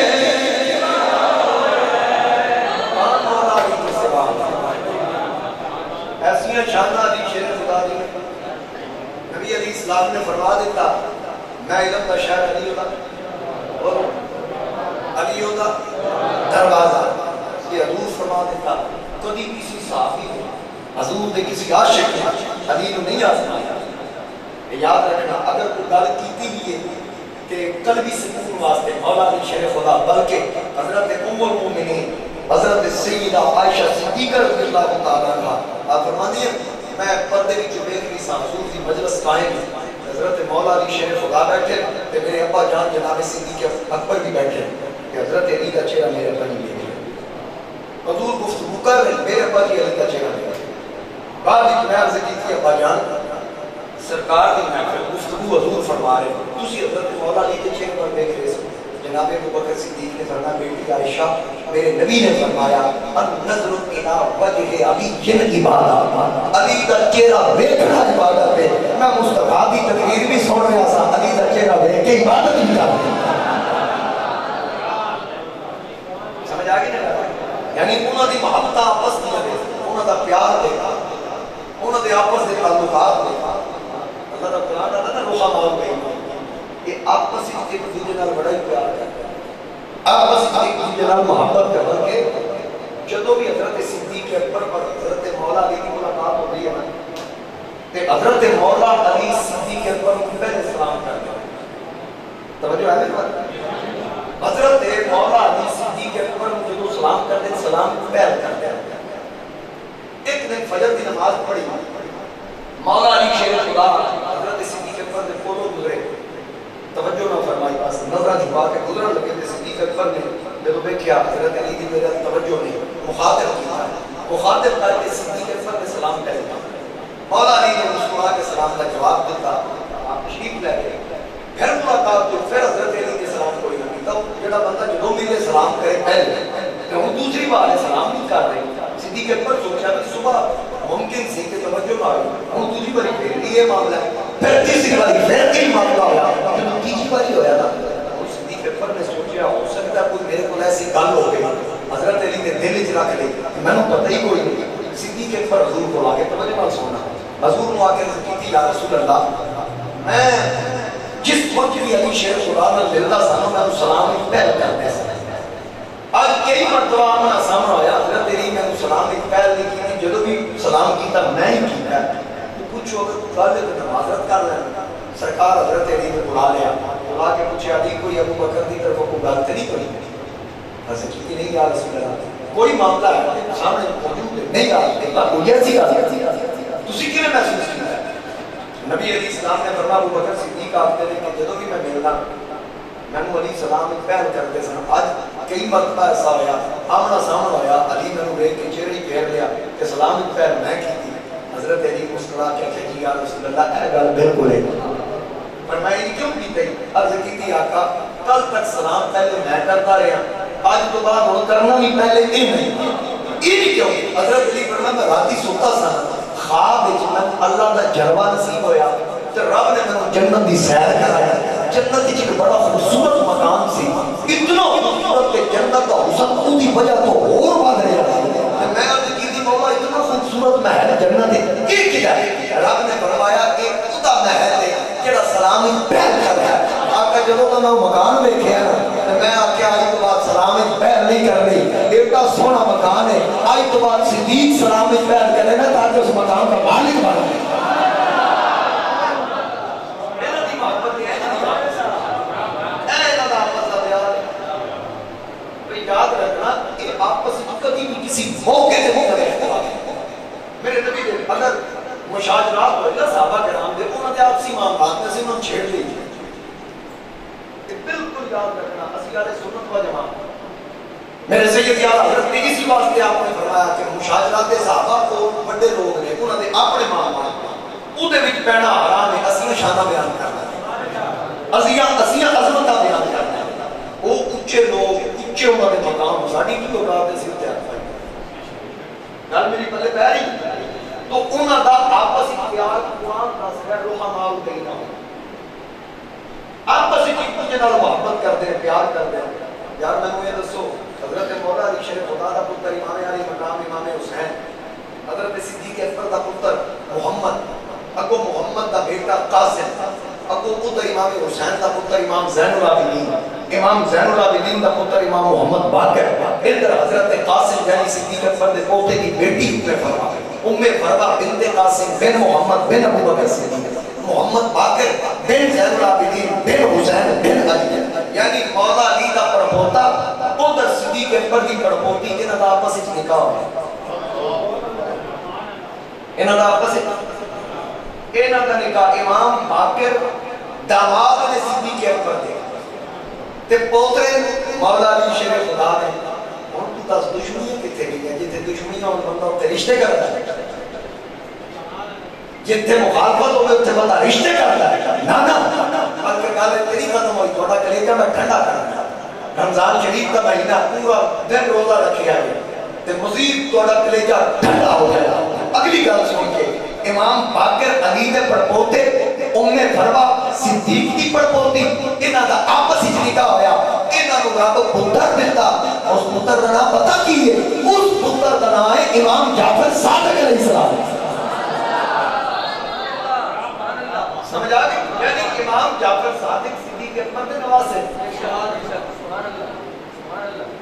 ایسی شانہ علی شیر خدا دی. نبی علیہ السلام نے فرما دیتا میں علم کا شہر علی ہوتا اور علی ہوتا دروازہ. یہ حضور فرما دیتا کبھی کسی صحابی کو حضور دے کسی عاشق نے علی کو نہیں آزمایا. یاد رکھنا اگر کوئی گل کیتی بھی ہے کہ قلبی سکون واسطے مولا علی شیر خدا بلکہ حضرت ام المؤمنین حضرت سیدہ عائشہ صدیقہ رضی اللہ تعالیٰ عنہ آپ فرماتی ہیں میں پردے کی جو دیکھ رہی سا حضور کی مجلس قائم حضرت مولا علی شیر خدا بیٹھے کہ میرے ابا جان جناب صدیق اکبر بھی بیٹھے کہ حضرت علی کا چہرہ میرے ابا نہیں دیکھے. حضور گفتگو کر رہے میرے ابا کی علی کا چہرہ نہیں دیکھے. بعد میں عرض کی تھی ابا جان سرکار دی محفل گفتگو حضور فرما رہے تسی حضرت مولا علی کے چہرے پر دیکھ رہے سو. جناب ابو بکر صدیق نے فرمایا بیٹی عائشہ میرے نبی نے فرمایا النظر الی وجہ علی جن عبادت علی کا چہرہ دیکھنا عبادت ہے. میں مصطفیٰ دی تقریر بھی سن رہا سا علی کا چہرہ دیکھ کے عبادت بھی کر سمجھ آ گئی نا. یعنی انہوں دی محبت آپس دی لگے انہوں دا پیار دیکھا انہوں دے آپس دے تعلقات دیکھا. اللہ کا قرآن آتا نا روحہ مال گئی یہ آپس ایک دوسرے نال بڑا ہی پیار کرتا ہے آپس ایک دوسرے نال محبت کر کے جدو بھی حضرت صدیق اکبر پر حضرت مولا علی کی ملاقات ہو رہی ہے تے حضرت مولا علی صدیق اکبر کو پہلے سلام کرتے ہیں. توجہ ہے میرے حضرت مولا علی صدیق اکبر کو جدو سلام کرتے ہیں سلام کو پہل کرتے ہیں. ایک دن فجر کی نماز پڑھی مولا علی شیر خدا حضرت صدیق اکبر نے کولوں گزرے توجہ نہ فرمائی پاس نظرہ جھپا کے گزرن لگے تھے. صدیق اکبر نے جب دیکھا حضرت علی کی میرا توجہ نہیں مخاطب کیا مخاطب کر کے صدیق اکبر نے سلام کہہ دیا. مولا علی نے مسکرا کے سلام کا جواب دیتا آپ تشریف لے گئے. پھر ملاقات تو پھر حضرت علی کے سلام کوئی نہ کیتا جڑا بندہ جدوں ملے سلام کرے پہلے کہ ہوں دوسری بار سلام نہیں کر رہے. صدیق اکبر سوچا کہ صبح ممکن سی کہ توجہ نہ آئی ہوں دوسری باری پھر یہ معاملہ ہے پھر تیسری باری پھر کئی معاملہ ہوا جب تیسری باری ہویا نا صدیق اکبر نے سوچا ہو سکتا ہے کوئی میرے کو ایسی گل ہو گئی. حضرت علی نے دل وچ رکھ لی میں نے پتہ ہی کوئی نہیں. صدیق اکبر حضور کو آ کے توجہ نال سننا حضور نے آ کے کی یا رسول اللہ میں جس وقت بھی علی شیر خدا نال ملدا سا میں سلام پہل کردا سا. آج کئی مرتبہ میں سامنے آیا حضرت علی میں سلام ایک پہل نہیں کی جدو بھی سلام کیتا میں ہی کیتا تو کچھ وقت گل تو معذرت کر لینا. سرکار حضرت علی نے بلا لیا بلا کے پوچھا علی کوئی ابو بکر کی طرف کوئی گل تو نہیں پڑی حضرت کی نہیں یا رسول اللہ کوئی معاملہ ہے سامنے موجود ہے نہیں یار کوئی ایسی گل تسی کیویں محسوس کیتا. نبی علیہ السلام نے فرمایا ابو بکر صدیق آپ نے کہ جدوں بھی میں ملنا مینو علی سلام پہل کرتے سن. اج کئی مرتبہ ایسا ہوا آمنا سامنا ہوا, علی مینو ویکھ کے چہرے پھیر لیا کہ سلام پہل میں کی. حضرت علی مسکرا کے کہ جی یا رسول اللہ اے گل بالکل ہے. پر میں یہ کیوں کی تھی عرض کی آقا کل تک سلام پہلے میں کرتا رہا, آج تو بعد ہوں کرنا بھی پہلے یہ نہیں. یہ کیوں؟ حضرت علی فرمایا میں راتی سوتا سا, خواب وچ میں اللہ دا جلوہ نصیب ہویا تے رب نے مینوں جنت دی سیر کرایا. جنت وچ ایک بڑا خوبصورت مکان سی, اتنا خوبصورت کہ جنت دا حسن اودی وجہ تو اور بڑھ رہا تے میں عرض کیتی مولا اتنا خوبصورت محل جنت ہے یہ کیا ہے؟ رب نے فرمایا کہ خدا محل ہے جڑا سلام پہل کرتا ہے. آقا جدوں میں مکان ویکھیا تے میں آکھیا آج تو بعد سلام پہل نہیں کرنی, ایڈا سونا مکان ہے, آج تو بعد صدیق سلام پہل کرے نا تاکہ اس مکان کا مالک بن جائے. یاد رکھنا کہ آپس کبھی بھی کسی موقع سے میرے نبی نے اگر مشاجرات ہوئے نا صحابہ کرام دے انہوں نے آپسی معاملات میں سے انہوں چھیڑ لی. بالکل یاد رکھنا اسی والے سنت و جماعت میرے سید یاد حضرت نے اسی واسطے آپ نے فرمایا کہ مشاجرات صحابہ کو بڑے لوگ نے انہوں نے اپنے معاملات وہ دے وچ پینا حرام ہے, اسی شانہ بیان کرنا اسی عظمت بیان کرنا. وہ اچھے لوگ اچھے انہوں نے مقام ساڑی کی اولاد سے اتحاد پائی گل میری پلے پہ رہی تو انہوں دا آپس پیار قرآن کا سر روحہ مال دینا آپس ایک دوسرے نال محبت کرتے ہیں, پیار کرتے ہیں. یار میں نے یہ دسو حضرت مولا علی شیر خدا دا پتر امام علی مقام امام حسین, حضرت صدیق اکبر دا پتر محمد, اگو محمد دا بیٹا قاسم, اگو پتر امام حسین دا پتر امام زین العابدین, امام زین العابدین دا پتر امام محمد باقر, ادھر حضرت قاسم یعنی صدیق اکبر دے پوتے کی بیٹی ام فروا بنت قاسم بن محمد بن ابو بکر صدیق, محمد باقر بن زین العابدین بن حسین بن علی, یعنی مولا علی دا پڑپوتا ادھر صدیق اکبر دی پڑپوتی, انہاں دا آپس وچ نکاح ہویا, انہاں دا آپس انہاں دا نکاح امام باقر داماد نے صدیق اکبر دے تے پوترے مولا علی شیر خدا نے. ہن تو دس دشمنیاں کتنے گئی ہیں؟ جتنے دشمنیاں ہوں بندہ اتنے رشتے کرتا ہے, جتنے مخالفت ہوئے اتنے بندہ رشتے کرتا ہے. نا بلکہ گل تیری ختم ہوئی, تھوڑا کلیجہ میں ٹھنڈا کرنا. رمضان شریف کا مہینہ پورا دن روزہ رکھے آئے تے مزید تھوڑا کلیجہ ٹھنڈا ہو جائے. اگلی گل سن کے امام باقر علی دے پڑپوتے ام فروا صدیق دی پڑپوتی, انہاں دا آپس وچ نکاح ہویا, انہاں نوں رب پتر دتا. اس پتر دا نام پتہ کی ہے؟ اس پتر دا نام ہے امام جعفر صادق علیہ السلام. سمجھ آ گئی؟ یعنی امام جعفر صادق صدیق اکبر دے نواسے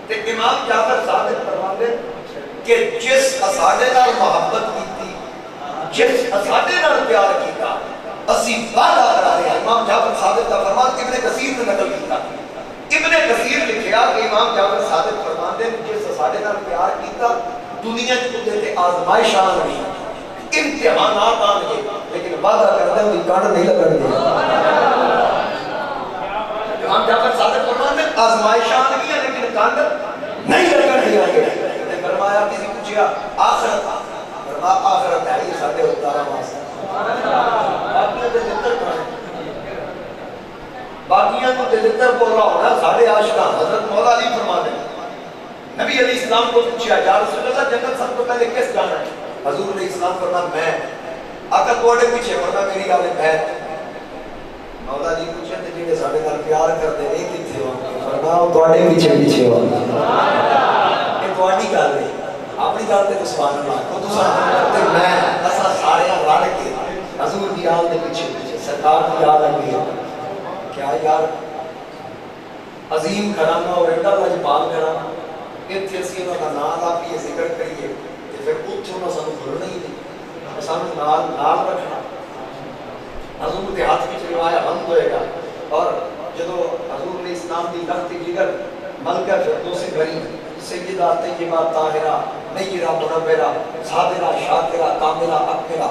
تے امام جعفر صادق فرماندے کہ جس اساڈے نال محبت کیتی, جس اساڈے نال پیار کیتا, اسی وعدہ کرا رہے ہیں. امام جعفر صادق کا فرمان ابن کثیر نے نقل کیتا. ابن کثیر لکھیا کہ امام جعفر صادق فرماندے جس اساڈے نال پیار کیتا دنیا چ تے آزمائش آن گئی, امتحانات آن گئے, لیکن وعدہ کرتا ہے وہ کانڈ نہیں لگن دے. امام جعفر صادق فرماندے آزمائش آن گئی لیکن کانڈ نہیں لگن دیا. فرمایا کسی پوچھیا آخرت, فرمایا آخرت ہے یہ ساڈے اتارا واسطے, باقیاں تے ذکر کرنا, باقیاں تے ذکر بول رہا ہونا ساڈے عاشقاں. حضرت مولا علی فرماتے ہیں نبی علیہ السلام کو پوچھا یا رسول اللہ جنت سب کو پہلے کس جانا ہے؟ حضور علیہ السلام فرمایا میں. آقا تواڈے پیچھے فرمایا میری گل ہے. مولا جی پوچھے تے جڑے ساڈے نال پیار کردے نے کتھے ہو؟ فرمایا تواڈے پیچھے ہو. تواڈی گل ہے, اپنی گل تے سبحان اللہ کو تساں تے میں اساں سارے رل کے حضور دی آل دے پیچھے سرکار دی آل اگے کیا یار عظیم گھرانہ اور ایڈا لاجواب گھرانہ, ایتھے اسی انہاں دا نام لاپیے ذکر کریے تے پھر اوتھے انہاں سانوں بھولنا ہی نہیں, سانوں نال رکھنا. حضور دے ہاتھ وچ روایا حمد ہوئے گا. اور جدو حضور علیہ السلام دی لخت جگر ملکہ فردوس غریب سیدہ طیبہ طاہرہ نیرہ منورہ صابرہ شاکرہ کاملہ اکملہ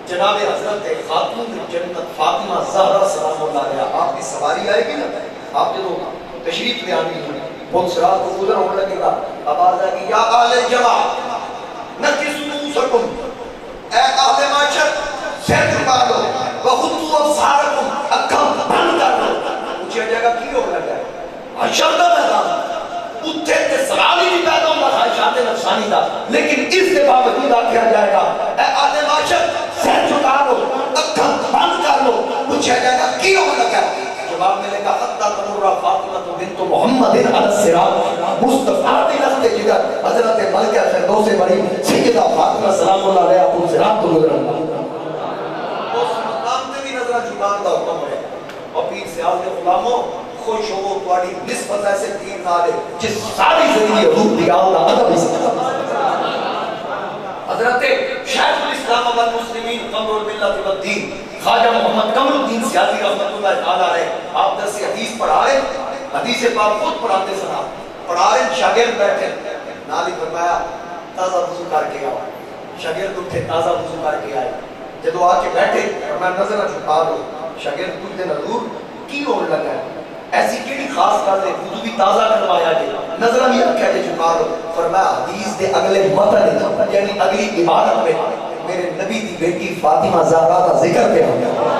جناب حضرت خاتون جنت فاطمہ زہرا سلام اللہ علیہ آپ کی سواری آئے گی نا, آپ جدو تشریف لے آنی ہے وہ صراط کو گزر ہونے لگے گا، آواز آئے گی یا اہل الجمع نکسوا رؤوسکم، اے اہل معاشر سر جھکا لو، وغضوا ابصارکم اکھاں بند کر لو۔ پوچھا جائے گا کی ہونے لگا ہے؟ حشر دا میدان اتھے تے سوال ہی نہیں پیدا ہوگا خواہشات نفسانی دا، لیکن اس کے باوجود آکھا جائے گا اے اہل معاشر سر جھکا لو، اکھاں بند کر لو۔ پوچھا جائے گا کی ہونے لگا ہے؟ جواب ملے گا حتی تمر فاطمہ بنت محمد علی الصراط، مصطفیٰ دی لخت جگر حضرت ملکہ فردوس بڑی سیدہ فاطمہ سلام اللہ علیہ اپنے صراط تو گزرن اس مقام تے بھی نظر جھکان دا حکم ہے۔ اور پیر سیال کے غلاموں خوش ہو تواڈی نسبت ایسے دین نال ہے جس ساری زندگی حضور دی آل دا ادب حضرت شیخ الاسلام والمسلمین قمر الملت والدین خواجہ محمد قمر الدین سیاسی رحمۃ اللہ تعالی علیہ آپ درس حدیث پڑھا رہے، حدیث پاک خود پڑھاتے سنا، پڑھا رہے شاگرد بیٹھے، نال ہی فرمایا تازہ وضو کر کے آؤ۔ شاگرد اٹھے تازہ وضو کر کے آئے، جدو آ کے بیٹھے فرمایا نظر جھکا دو۔ شاگرد پوچھتے حضور کی ہونے لگا ہے؟ ایسی کیڑی خاص گل ہے؟ وضو بھی تازہ کروایا جی، نظر بھی رکھا جی جھکا دو۔ فرمایا حدیث دے اگلے متن یعنی اگلی عبادت میں میرے نبی دی بیٹی فاطمہ زہرا کا ذکر پہ ہو گیا۔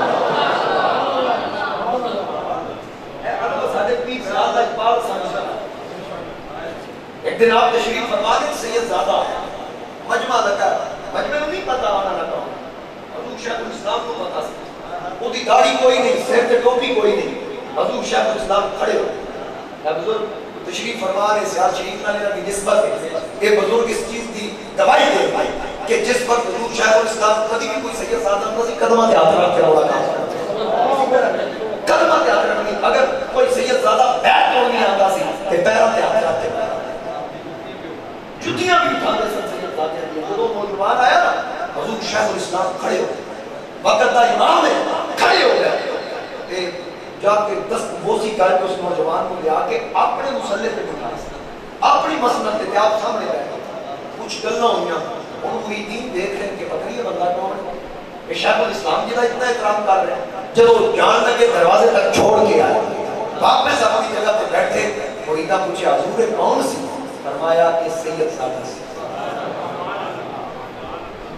ایک دن آپ تشریف فرما دیں سید زادہ مجمع لگا، مجمع میں نہیں پتا آنا لگا، حضور شیخ الاسلام کو پتا سکتا، وہ دی داڑھی کوئی نہیں، سر تے ٹوپی کوئی نہیں، حضور شیخ الاسلام کھڑے ہو۔ اے بزرگ تشریف فرما رہے سیاہ شریف نہ لینا کی نسبت ہے، اے بزرگ اس چیز دی دوائی دے پائی کہ جس وقت حضور شیخ الاسلام کبھی بھی کوئی سید زادہ اندازی قدمہ تے ہاتھ رکھ کے روڑا کام قدمہ تے ہاتھ رکھنی، اگر کوئی سید زادہ بیعت توڑنی آتا سی تے پیروں تے ہاتھ رکھتے جتیاں بھی اٹھاتے سن سید زادہ دیا۔ وہ نوجوان آیا نا حضور شیخ الاسلام کھڑے ہو، وقت دا امام ہے کھڑے ہو گئے، جا کے دست بوسی کر کے اس نوجوان کو لے آ کے اپنے مسلح پہ بٹھایا، اپنی مسند پہ آپ سامنے بیٹھے، کچھ گلاں ہوئیاں، ان مریدین دیکھ رہے کہ پتہ نہیں یہ بندہ کون ہے، کہ شیخ الاسلام جی کا اتنا احترام کر رہے ہیں۔ جب وہ جان لگے دروازے تک چھوڑ کے آئے، واپس اپنی جگہ پہ بیٹھے، مریداں پوچھے حضور کون سی؟ فرمایا کہ سید زادہ سی،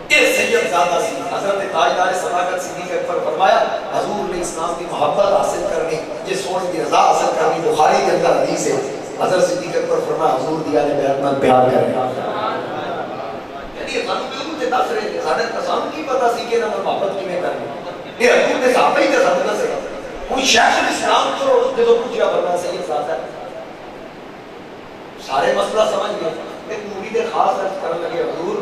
یہ سید زادہ سی۔ حضرت تاجدار صداقت صدیق اکبر فرمایا حضور نے اسلام کی محبت حاصل کرنی، جس سونے کی رضا حاصل کرنی، بخاری کے اندر حدیث ہے، حضرت صدیق اکبر فرمایا حضور دیا نے بیعت نال پیار کرے۔ یعنی ہم کیوں تے دس رہے تھے، ساڈے قسم کی پتہ سی کہ انہاں محبت کیویں کرنی، یہ حضور دے صحابہ ہی تے سانوں دسے گا۔ کوئی شیخ الاسلام کو جدوں پوچھا فرمایا سید زادہ، سارے مسئلہ سمجھ گئے، ایک مرید خاص عرض کرنے لگے حضور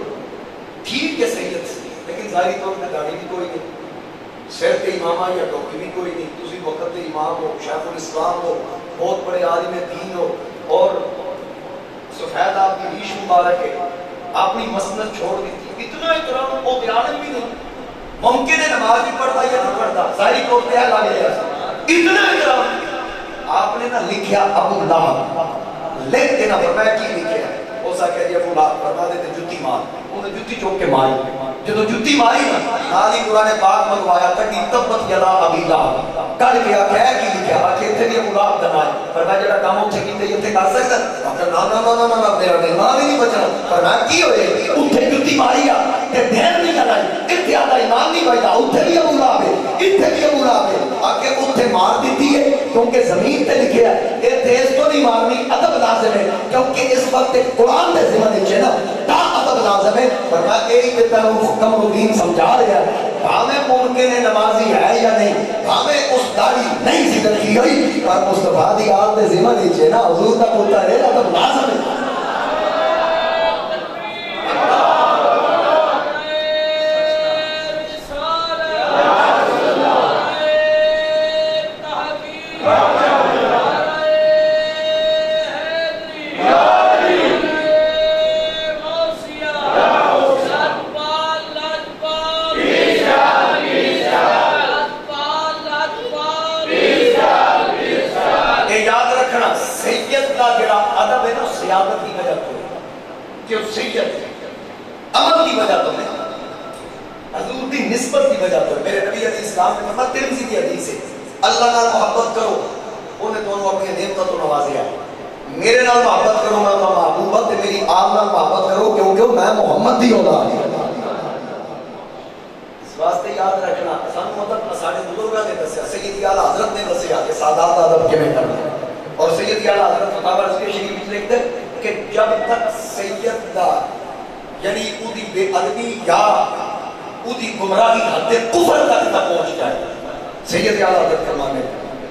ٹھیک ہے سید سی، لیکن ظاہری طور پہ داڑھی بھی کوئی نہیں، سر تے امامہ یا ٹوپی بھی کوئی نہیں، تسی وقت تے امام ہو، شیخ الاسلام ہو، بہت بڑے عالم دین ہو، اور سفید آپ کی ریش مبارک ہے، اپنی مسند چھوڑ دی تھی، اتنا احترام وہ عالم بھی نہیں، ممکن ہے نماز بھی پڑھتا یا نہیں پڑھتا، ظاہری طور پہ لگے گیا، اتنا احترام آپ نے نہ لکھیا ابو لہب، لکھ کے نہ فرمایا کی لکھیا، ہو سکے جی ابو لہب فرما دیتے جتی مار، انہیں جتی چوک کے ماری، جدو جتی ماری نا نالی قرآن پاک منگوایا کٹی تبت یدا ابی لہب، کل گیا کہہ کی لکھیا آکے اتھے بھی ابو لہب دنا ہے، فرمایا جڑا کام اتھے کیتے یہ اتھے کر سکتا ہے، نا نا نا نا نا میرا ایمان ہی نہیں بچنا، فرمایا کی ہوئے اتھے جتی ماری آ کہ دیر نہیں لگائی، اتھے آدھا ایمان نہیں بچتا، اتھے بھی ابو لہب ہے، اتھے بھی ابو لہب ہے، آکے اتھے مار دیتی ہے کیونکہ زمین تے لکھے ہے، یہ تیز تو نہیں مارنی، ادب لازم ہے، کیونکہ اس وقت قرآن دے ذمہ نیچے نا تا ادب لازم ہے، فرمایا ایک تروح قمر الدین سمجھا رہا ہے، ہمیں ممکن نمازی ہے یا نہیں، ہمیں اس داڑھی نہیں ذکر کی گئی، پر مصطفیٰ دی آل دے ذمہ نیچے نا حضور کا پتر ہے، ادب لازم ہے۔ عمل کی وجہ تو نہیں، حضور دی نسبت کی وجہ تو، میرے نبی علیہ السلام نے فرمایا ترمذی کی حدیث ہے، اللہ نال محبت کرو انہیں دونوں اپنی نعمتوں تو نوازیا میرے نال محبت کرو میں محبوب ہوں تے میری آپ نال محبت کرو کیونکہ میں محمد دی اولاد ہوں اس واسطے یاد رکھنا سانو مطلب سارے بزرگاں نے دسیا سید اعلی حضرت نے دسیا کہ سادات کا ادب کیویں کرنا اور سید اعلی حضرت فتاوی رضویہ شریف وچ لکھتے کہ جب تک سید دا یعنی اودی بے ادبی یا اودی گمراہی حد کفر تک نہ پہنچ جائے سید اعلی حضرت فرمانے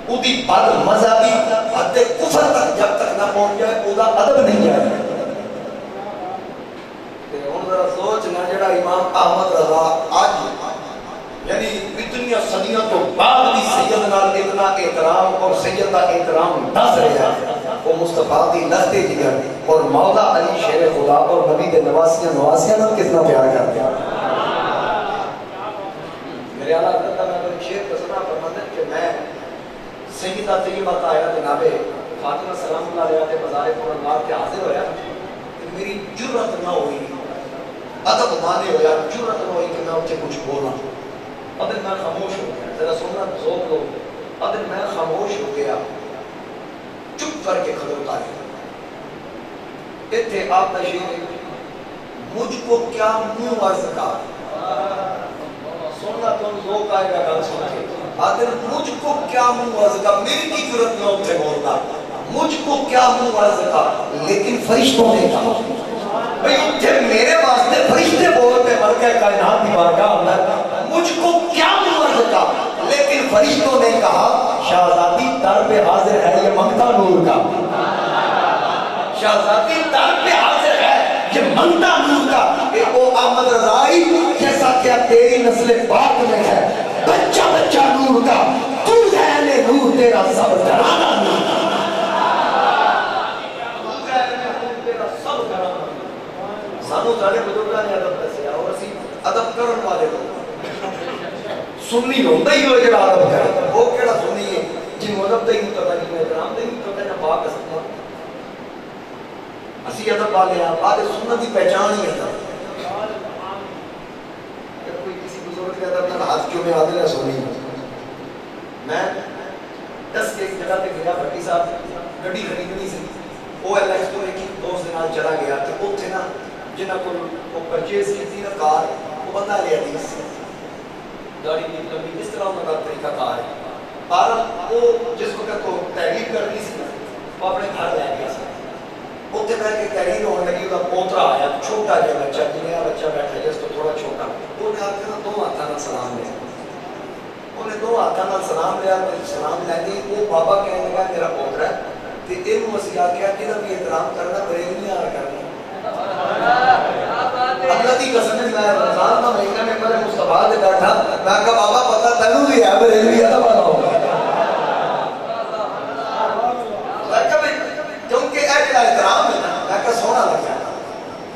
اودی بد مذہبی حد کفر تک جب تک نہ پہنچ جائے اودا ادب نہیں جائے تے ہن ذرا سوچ نہ جڑا امام احمد رضا آج یعنی اتنی صدیوں تو بعد بھی سید نال اتنا احترام اور سید کا احترام دس رہا ہے وہ مصطفیٰ دی لختے جگر اور مولا علی شیر خدا اور نبی دے نواسیاں نال کتنا پیار کرتے ہیں میرے اعلیٰ حضرت کا میں شیر کسنا فرماتے کہ میں سیدہ طیبہ طاہرہ جناب فاطمہ سلام اللہ علیہ کے بازار پرانوار کے حاضر ہویا کہ میری جرأت نہ ہوئی ادب مانے ہویا جرأت نہ ہوئی کہ میں اسے کچھ بولا ادھر میں خاموش ہو گیا ذرا سننا ذوق لو ادھر میں خاموش ہو گیا چپ کر کے کھڑوتا ہے اتھے آپ تشریف مجھ کو کیا منہ عرض کا سننا تم ذوق آئے گا گل سن کے ادھر مجھ کو کیا منہ عرض کا میری کی ضرورت نہ اتھے بولتا مجھ کو کیا منہ عرض کا لیکن فرشتوں نے کہا بھئی اتھے میرے واسطے فرشتے بول پہ مر گئے کائنات کی بارگاہ اندر مجھ کو کیا عرض کا لیکن فرشتوں نے کہا شہزادی در پہ حاضر ہے یہ منگتا نور کا شہزادی در پہ حاضر ہے یہ منگتا نور کا ایک وہ احمد رضائی جیسا کیا تیری نسل پاک میں ہے بچہ بچہ نور کا تو اہل نور تیرا سب گھرانا نور کا سانو سارے بزرگاں نے ادب دسیا اور اسی ادب کرن والے لوگ سنی ہوتا ہی ہوئے جڑا ادب کرے وہ کیڑا سنی ہے جن ادب تے ہی پتہ نہیں احترام تے ہی پتہ نہ پاک اسما اسی ادب والے ہیں بعد سنت کی پہچان ہی ہے کہ کوئی کسی بزرگ کے ادب نال ہاتھ کیوں میں حاضر ہے سنی میں 10 کے ایک جگہ تے گیا بھٹی صاحب گڈی خریدنی سی او ایل ایکس تو ایک دوست دے نال چلا گیا تے اوتھے نا جنہاں کو وہ پرچیز کی تھی نا کار وہ بندہ لے حدیث گاڑی کی لمبی اس طرح انہوں کا طریقہ کار ہے بارہ وہ جس کو کہ تحریر کرنی سی وہ اپنے گھر لے گیا سی اتنے میں کہ تحریر ہونے لگی وہ پوترا آیا چھوٹا جا بچہ جنہیں بچہ بیٹھا جس کو تھوڑا چھوٹا وہ نے آتے نا دو ہاتھاں نال سلام لیا انہیں دو ہاتھاں نال سلام لیا سلام لے دی وہ بابا کہنے لگا میرا پوترا ہے تے اینو اسی آکھیا کہ بھی احترام کرنا بریلوی آ کرنا اللہ دی قسم میں رمضان کا مہینہ میں میرے مصطفیٰ دے بیٹھا میں کہا بابا پتہ تینوں بھی ہے بریلوی ادب والا ہوگا کیونکہ اے جڑا احترام ہے نا میں کہا سونا لگا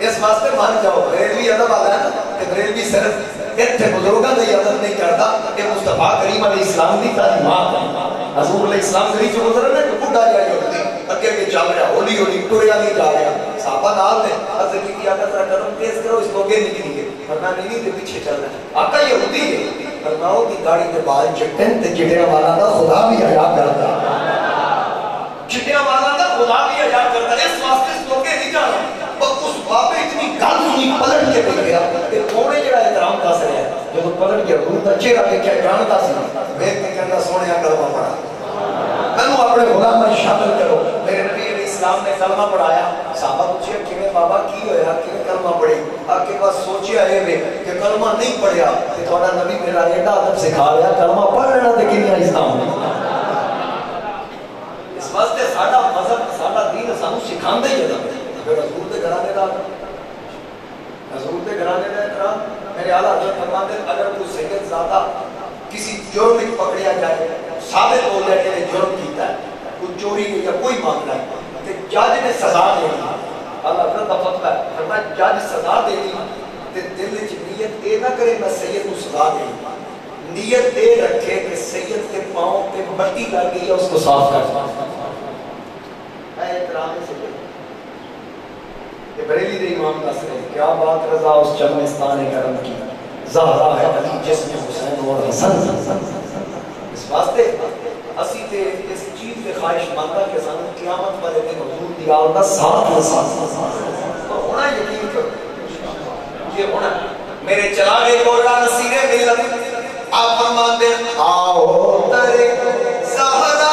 اس واسطے مان جاؤ بریلوی ادب والا ہے نا کہ بریلوی صرف اتنے بزرگاں دی عادت نہیں کرتا کہ مصطفیٰ کریم علیہ السلام دی تعلیمات حضور علیہ السلام سے جو گزر رہے ہیں کہ بڑھا جائے ہوتی اگے کے چل رہا ہولی ہولی ٹوریا نہیں جا رہا صحابہ نال نے حضرت کی کیا کرتا قدم تیز کرو اس کو آگے نکلی گئے فرمایا نہیں پیچھے چل رہا ہے آقا یہودی ہے فرمایا کی گاڑی کے بال چٹن تے چٹیا والا دا خدا بھی حیا کرتا چٹیا والا دا خدا بھی حیا کرتا اس واسطے اس کو آگے نہیں جا رہا اس بابے اتنی گل سنی پلٹ کے دے گیا کہ کونے جڑا احترام کا سر ہے جب پلٹ کے حضور دا چہرہ دیکھا جانتا سی دیکھ کے کہنا سونیا کلمہ پڑھا میں اپنے غلام میں شامل کرو میرے نبی علیہ السلام نے کلمہ پڑھایا صحابہ پوچھے کہ بابا کی ہویا کہ کلمہ پڑھی آپ کے پاس سوچے آئے ہوئے کہ کلمہ نہیں پڑھیا کہ تھوڑا نبی میرا ایڈا ادب سکھا رہا کلمہ پڑھ لینا تے کنیا اسلام اس واسطے ساڈا مذہب ساڈا دین سانو سکھاندا ہی ہے پھر حضور دے گھرانے دا حضور دے گھرانے دا احترام میرے اعلیٰ حضرت فرماتے ہیں اگر کوئی سید زیادہ کسی جرم میں پکڑیا جائے ثابت ہو جائے کہ جرم کیتا ہے کوئی چوری یا کوئی معاملہ ہے کہ جج نے سزا دینی اعلیٰ حضرت کا فتویٰ ہے فرمایا جج سزا دینی تے دل وچ نیت اے نہ کرے میں سید کو سزا دینی نیت اے رکھے کہ سید کے پاؤں پہ مٹی لگ گئی ہے اس کو صاف کر اے احترام سید کہ بریلی دے امام کا سرے کیا بات رضا اس چمنستان کرم کی زہرا ہے علی جسم حسین اور حسن اس واسطے اسی تے اس چیز کے خواہش مانتا کہ سانو قیامت والے دن حضور دی آل دا ساتھ تو ہونا یقین کرو یہ ہونا میرے چلاوے گوڑا نصیرے ملت آپ فرماتے آؤ ترے زہرا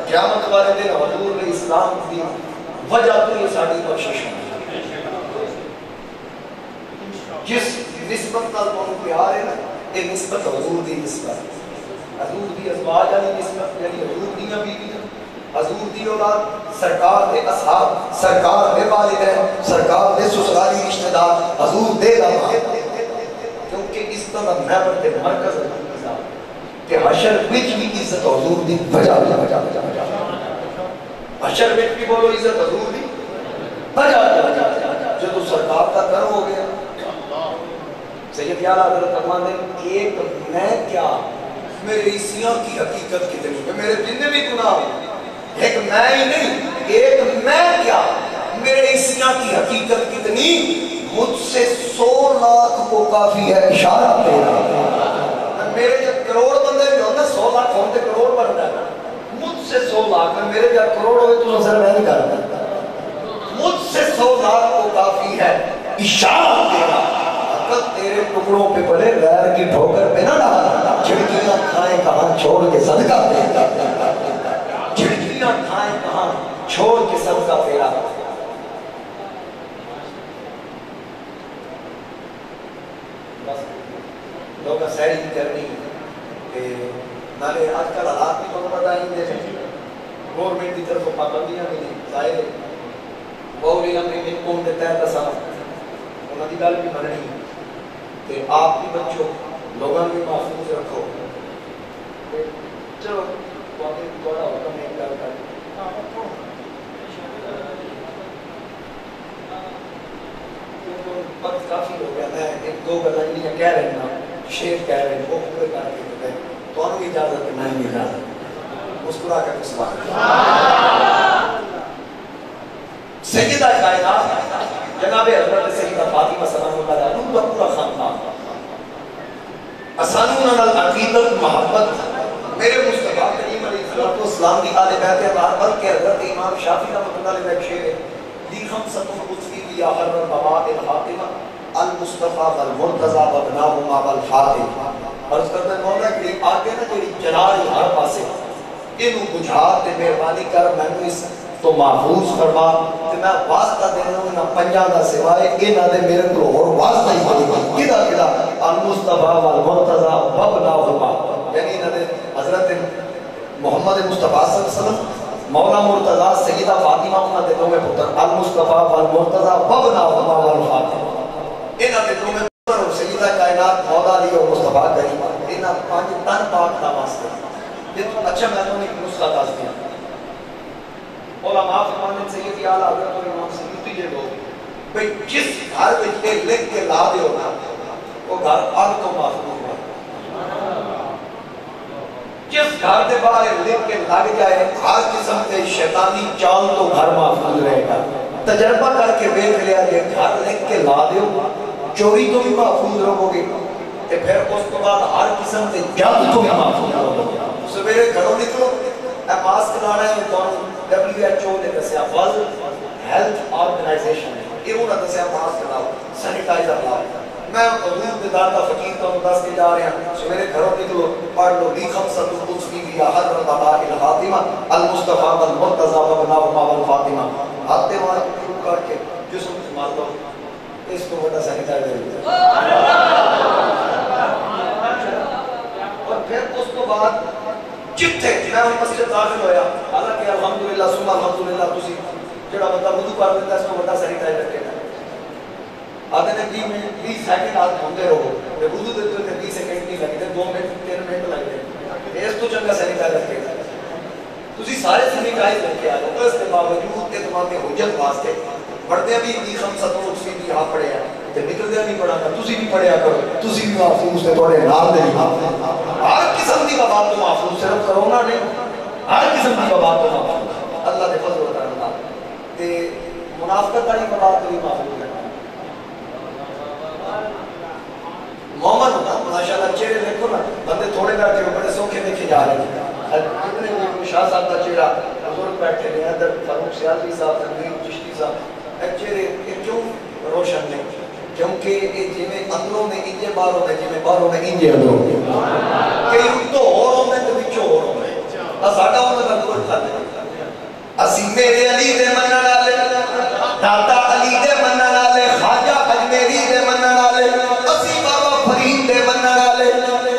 قیامت والے دن حضور نے اسلام کی وجہ تو یہ ساری بخشش ہے جس نسبت نال کو پیار ہے نا یہ نسبت حضور دی نسبت حضور دی ازواج والی نسبت یعنی حضور دی بیوی حضور دی اولاد سرکار دے اصحاب سرکار دے والدین سرکار دے سسرالی رشتہ دار حضور دے داماد کیونکہ اس طرح محبت دے مرکز ہے کہ حشر وچ بھی عزت حضور دی وجہ حشر وچ بھی بولو عزت حضور دی وجہ جو تو سرکار کا کرم ہو گیا سید یارہ حضرت فرماتے ہیں ایک میں کیا میرے عیسیوں کی حقیقت کتنی ہے میرے جتنے بھی گناہ ایک میں ہی نہیں ایک میں کیا میرے عیسیوں کی حقیقت کتنی مجھ سے 100 لاکھ کو کافی ہے اشارہ تیرا میرے جب کروڑ بندے بھی ہوتا 100 لاکھ ہوتے کروڑ بنتا ہے مجھ سے 100 لاکھ میرے جب کروڑ ہوئے تو نظر میں نہیں کرتا مجھ سے 100 لاکھ کو کافی ہے اشارہ تیرا عقل تیرے ٹکڑوں پہ پڑے غیر کی ٹھوکر پہ نہ ڈالا جھڑکیاں کھائیں کہاں چھوڑ کے صدقہ تیرا جھڑکیاں کھائیں کہاں چھوڑ کے صدقہ تیرا لوگا سہری کرنی نالے آج کل حالات بھی تو بتائیں دے گورنمنٹ کی طرف پابندیاں بھی نہیں ظاہر ہے بہولی اپنی حکم دے تحت اساں انہاں دی گل بھی مننی کہ آپ بھی بچو لوگاں بھی محفوظ رکھو چلو باقی تھوڑا حکم ایک گل کر وقت کافی ہو گیا میں ایک دو گلاں کہہ رہے ہیں شیر کہہ رہے ہیں وہ پورے کر کے دیتے ہیں تو انہوں کی اجازت ہے میں نہیں اجازت مسکرا کر کے سبحان سیدہ کائنات جناب حضرت سیدہ فاطمہ سلام اللہ علیہ کا پورا خاندان اسانون العقیدت محبت میرے مصطفیٰ کریم علیہ السلام کی آل بیت اطہار بلکہ حضرت امام شافعی رحمۃ اللہ علیہ کا شعر ہے دی خمسۃ قدسی یا حر البواء الحاطمہ المصطفیٰ والمرتضیٰ وابناہما والفاتح عرض کرتا ہے مولا کہ آگے نا تیری جلال ہر پاسے انہوں بجھات تے مہربانی کر میں نے اس تو محفوظ فرما کہ میں واسطہ دینا ہوں نہ پنجا دا سوائے انہاں دے میرے کو اور واسطہ ہی بنی کدا کدا المصطفیٰ والمرتضیٰ وابناہما یعنی انہاں دے حضرت محمد مصطفیٰ صلی اللہ علیہ وسلم مولا مرتضیٰ سیدہ فاطمہ انہاں دے دو میں پتر المصطفیٰ والمرتضیٰ وابناہما والفاتح انہاں دے دو میں پتر اور سیدہ کائنات مولا علی اور مصطفیٰ کریم انہاں پانچ تن پاک دا واسطہ اچھا میں نے ایک نسخہ دس دیا علماء فرمانے سیدی اعلیٰ حضرت اور امام سیدی یہ لوگ بھئی جس گھر میں یہ لکھ کے لا دے ہونا وہ گھر آگ تو محفوظ ہے جس گھر دے باہر لکھ کے لگ جائے ہر قسم کے شیطانی چال تو گھر محفوظ رہے گا تجربہ کر کے دیکھ لیا کہ گھر لکھ کے لا دیو چوری تو بھی محفوظ رہو گے تے پھر اس کو بعد ہر قسم سے جد تو بھی محفوظ رہو گے سویرے گھروں نکلو اے ماسک لانا ہے تو WHO نے دسیا ورلڈ ہیلتھ آرگنائزیشن یہ انہوں نے دسیا ماسک لاؤ سینیٹائزر لاؤ میں حضور دیدار کا فقیر تو دس کے جا رہے ہیں سویرے گھروں نکلو پڑھ لو لی خمسۃ القدسی بیا حضرت علی الحاتمہ المصطفیٰ المرتضیٰ وبناہما والفاطمہ ہاتھے مار کے شروع کر کے جسم سے مار دو اس کو بڑا سینیٹائزر اور پھر اس کو بعد جتھے میں مسجد داخل ہویا حالانکہ الحمدللہ ثم الحمدللہ تسی جڑا بندہ وضو کر لیتا ہے اس کو بڑا سینیٹائزر کہنا ہے آدھے نے 20 سیکنڈ آدھ ہوندے رہو تے وضو دیتے ہوئے 20 سیکنڈ نہیں لگتے 2 منٹ 3 منٹ لگتے اس تو چنگا سینیٹائزر کہنا ہے تسی سارے سینیٹائزر لے کے آ جاؤ اس کے باوجود اعتماد حجت واسطے پڑھتے بھی لی خمسۃ القدسی بھی یہاں پڑھے ہیں تے نکلدے بھی پڑھا کر تسی بھی پڑھیا کرو تسی بھی محفوظ تے تھوڑے نال دے ہر قسم دی وبا تو محفوظ صرف کرونا نہیں ہر قسم دی وبا تو محفوظ اللہ دے فضل و کرم نال تے منافقت والی وبا تو بھی محفوظ ہے مومن ہوتا ماشاءاللہ چہرے دیکھو نا بندے تھوڑے بیٹھے ہو بڑے سوکھے دیکھے جا رہے ہیں کتنے شاہ صاحب کا چہرہ بزرگ بیٹھے ہیں ادھر فاروق سیالوی صاحب تنویر چشتی صاحب چہرے کیوں روشن نہیں کیونکہ یہ جویں اندروں میں انجے باہروں میں جویں باہروں میں انجے اندروں میں کئی تو ہوروں میں تو وچوں ہوروں میں ساڈا انہاں دا کوئی فرق نہیں اسی میرے علی دے منن والے داتا علی دے منن والے خواجہ اجمیری دے منن والے اسی بابا فرید دے منن والے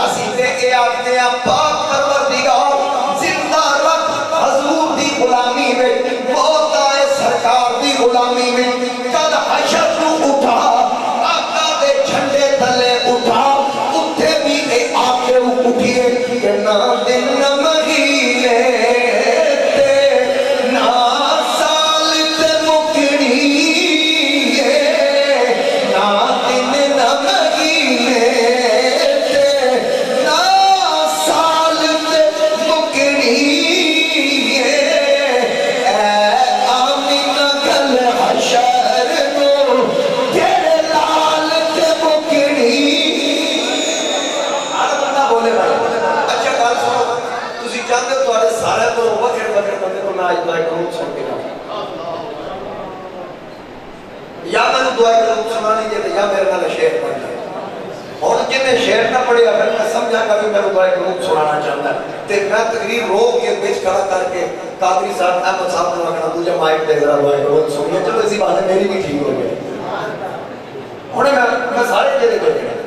اسی تے اے آکھدے ہیں پاک پروردگار زندہ رکھ حضور دی غلامی وچ موت آئے سرکار دی غلامی وچ کل حشر تو اٹھا آقا دے جھنڈے تلے اٹھا اٹھے بھی اے آکے اٹھیے کہ نہ دن نہ مہینے یا میں نے دعا کروں سنانی جیتے یا میرے نال شعر پڑھ جائے اور جنہیں شعر نہ پڑھے اگر میں سمجھا کبھی میں نے دعا کروں سنانا چاہتا ہے تے میں تقریر روک کے بیچ کھڑا کر کے قادری صاحب احمد صاحب نے رکھنا دوجہ مائک دے ذرا دعا کروں سنیے چلو اسی بات ہے میری بھی ٹھیک ہو گئی ہونے میں سارے جیتے بیٹھے ہیں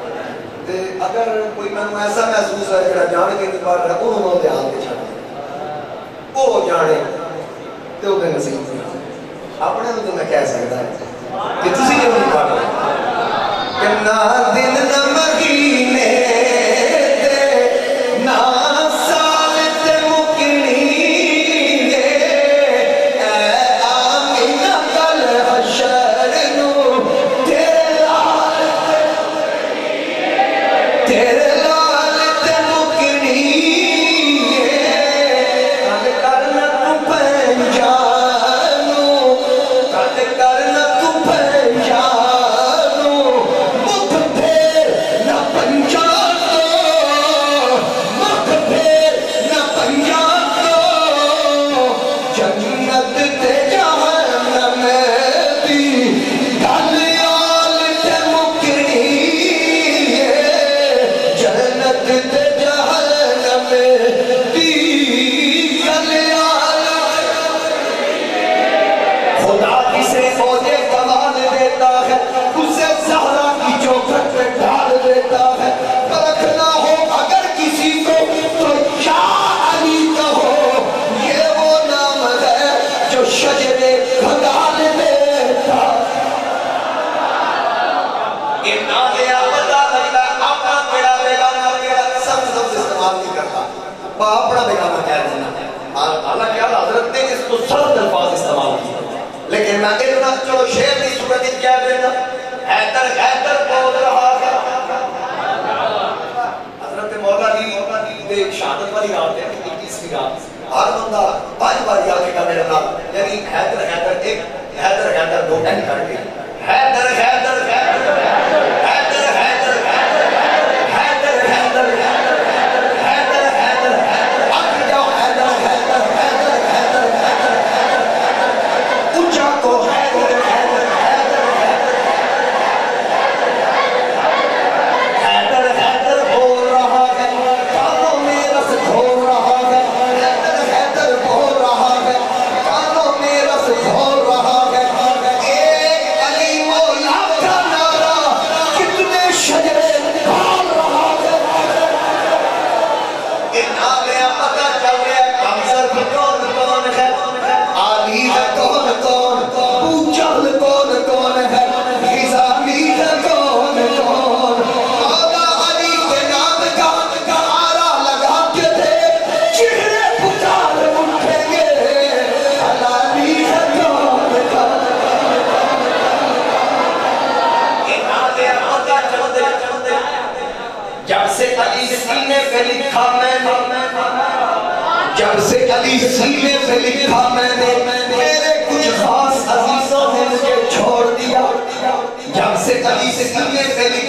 تے اگر کوئی میں ایسا محسوس ہے جڑا جان کے انتبار رہا انہوں نے ہاتھ کے چھاڑ وہ جانے تے وہ دے نصیب اپنے تو میں کہہ سکتا ہے کہ تسی کیوں نہیں پڑھ رہے کہ نہ دن نہ مہینے تے نہ سال تے مکنی اے آمینہ کل حشر نو تیرے لال تے مکنی کل کرنا تو پہنچانو کل کرنا تو پہنچانو مکھ پھیر نہ پہنچانو مکھ پھیر نہ پہنچانو جنت تے جہنم دی گل آل تے مکنی جنت تے جہنم دی گل آل خدا کسے عہدے کمال دیتا ہے اسے زہرا کی چوکھٹ پہ ڈال دیتا ہے پرکھنا ہو اگر کسی کو تو یا علی کہو یہ وہ نام ہے جو شجرے کھگال دیتا یہ نالیا پتا لگتا ہے اپنا پیڑا بیگانا پیڑا سب استعمال نہیں کرتا اپنا بیگانا کہہ دینا حالانکہ حضرت نے اس کو سخت الفاظ استعمال کیا لیکن میں اتنا چلو شعر کی صورت کیا دینا حیدر حیدر بول رہا ہے حضرت مولا دی ایک شہادت والی رات ہے 21ویں رات ہر بندہ 5 بار آگے کا میرا نام یعنی حیدر حیدر ایک حیدر حیدر علی سینے پہ لکھا میں نے میرے کچھ خاص عزیزوں نے مجھے چھوڑ دیا. جب سے علی سینے پہ لکھا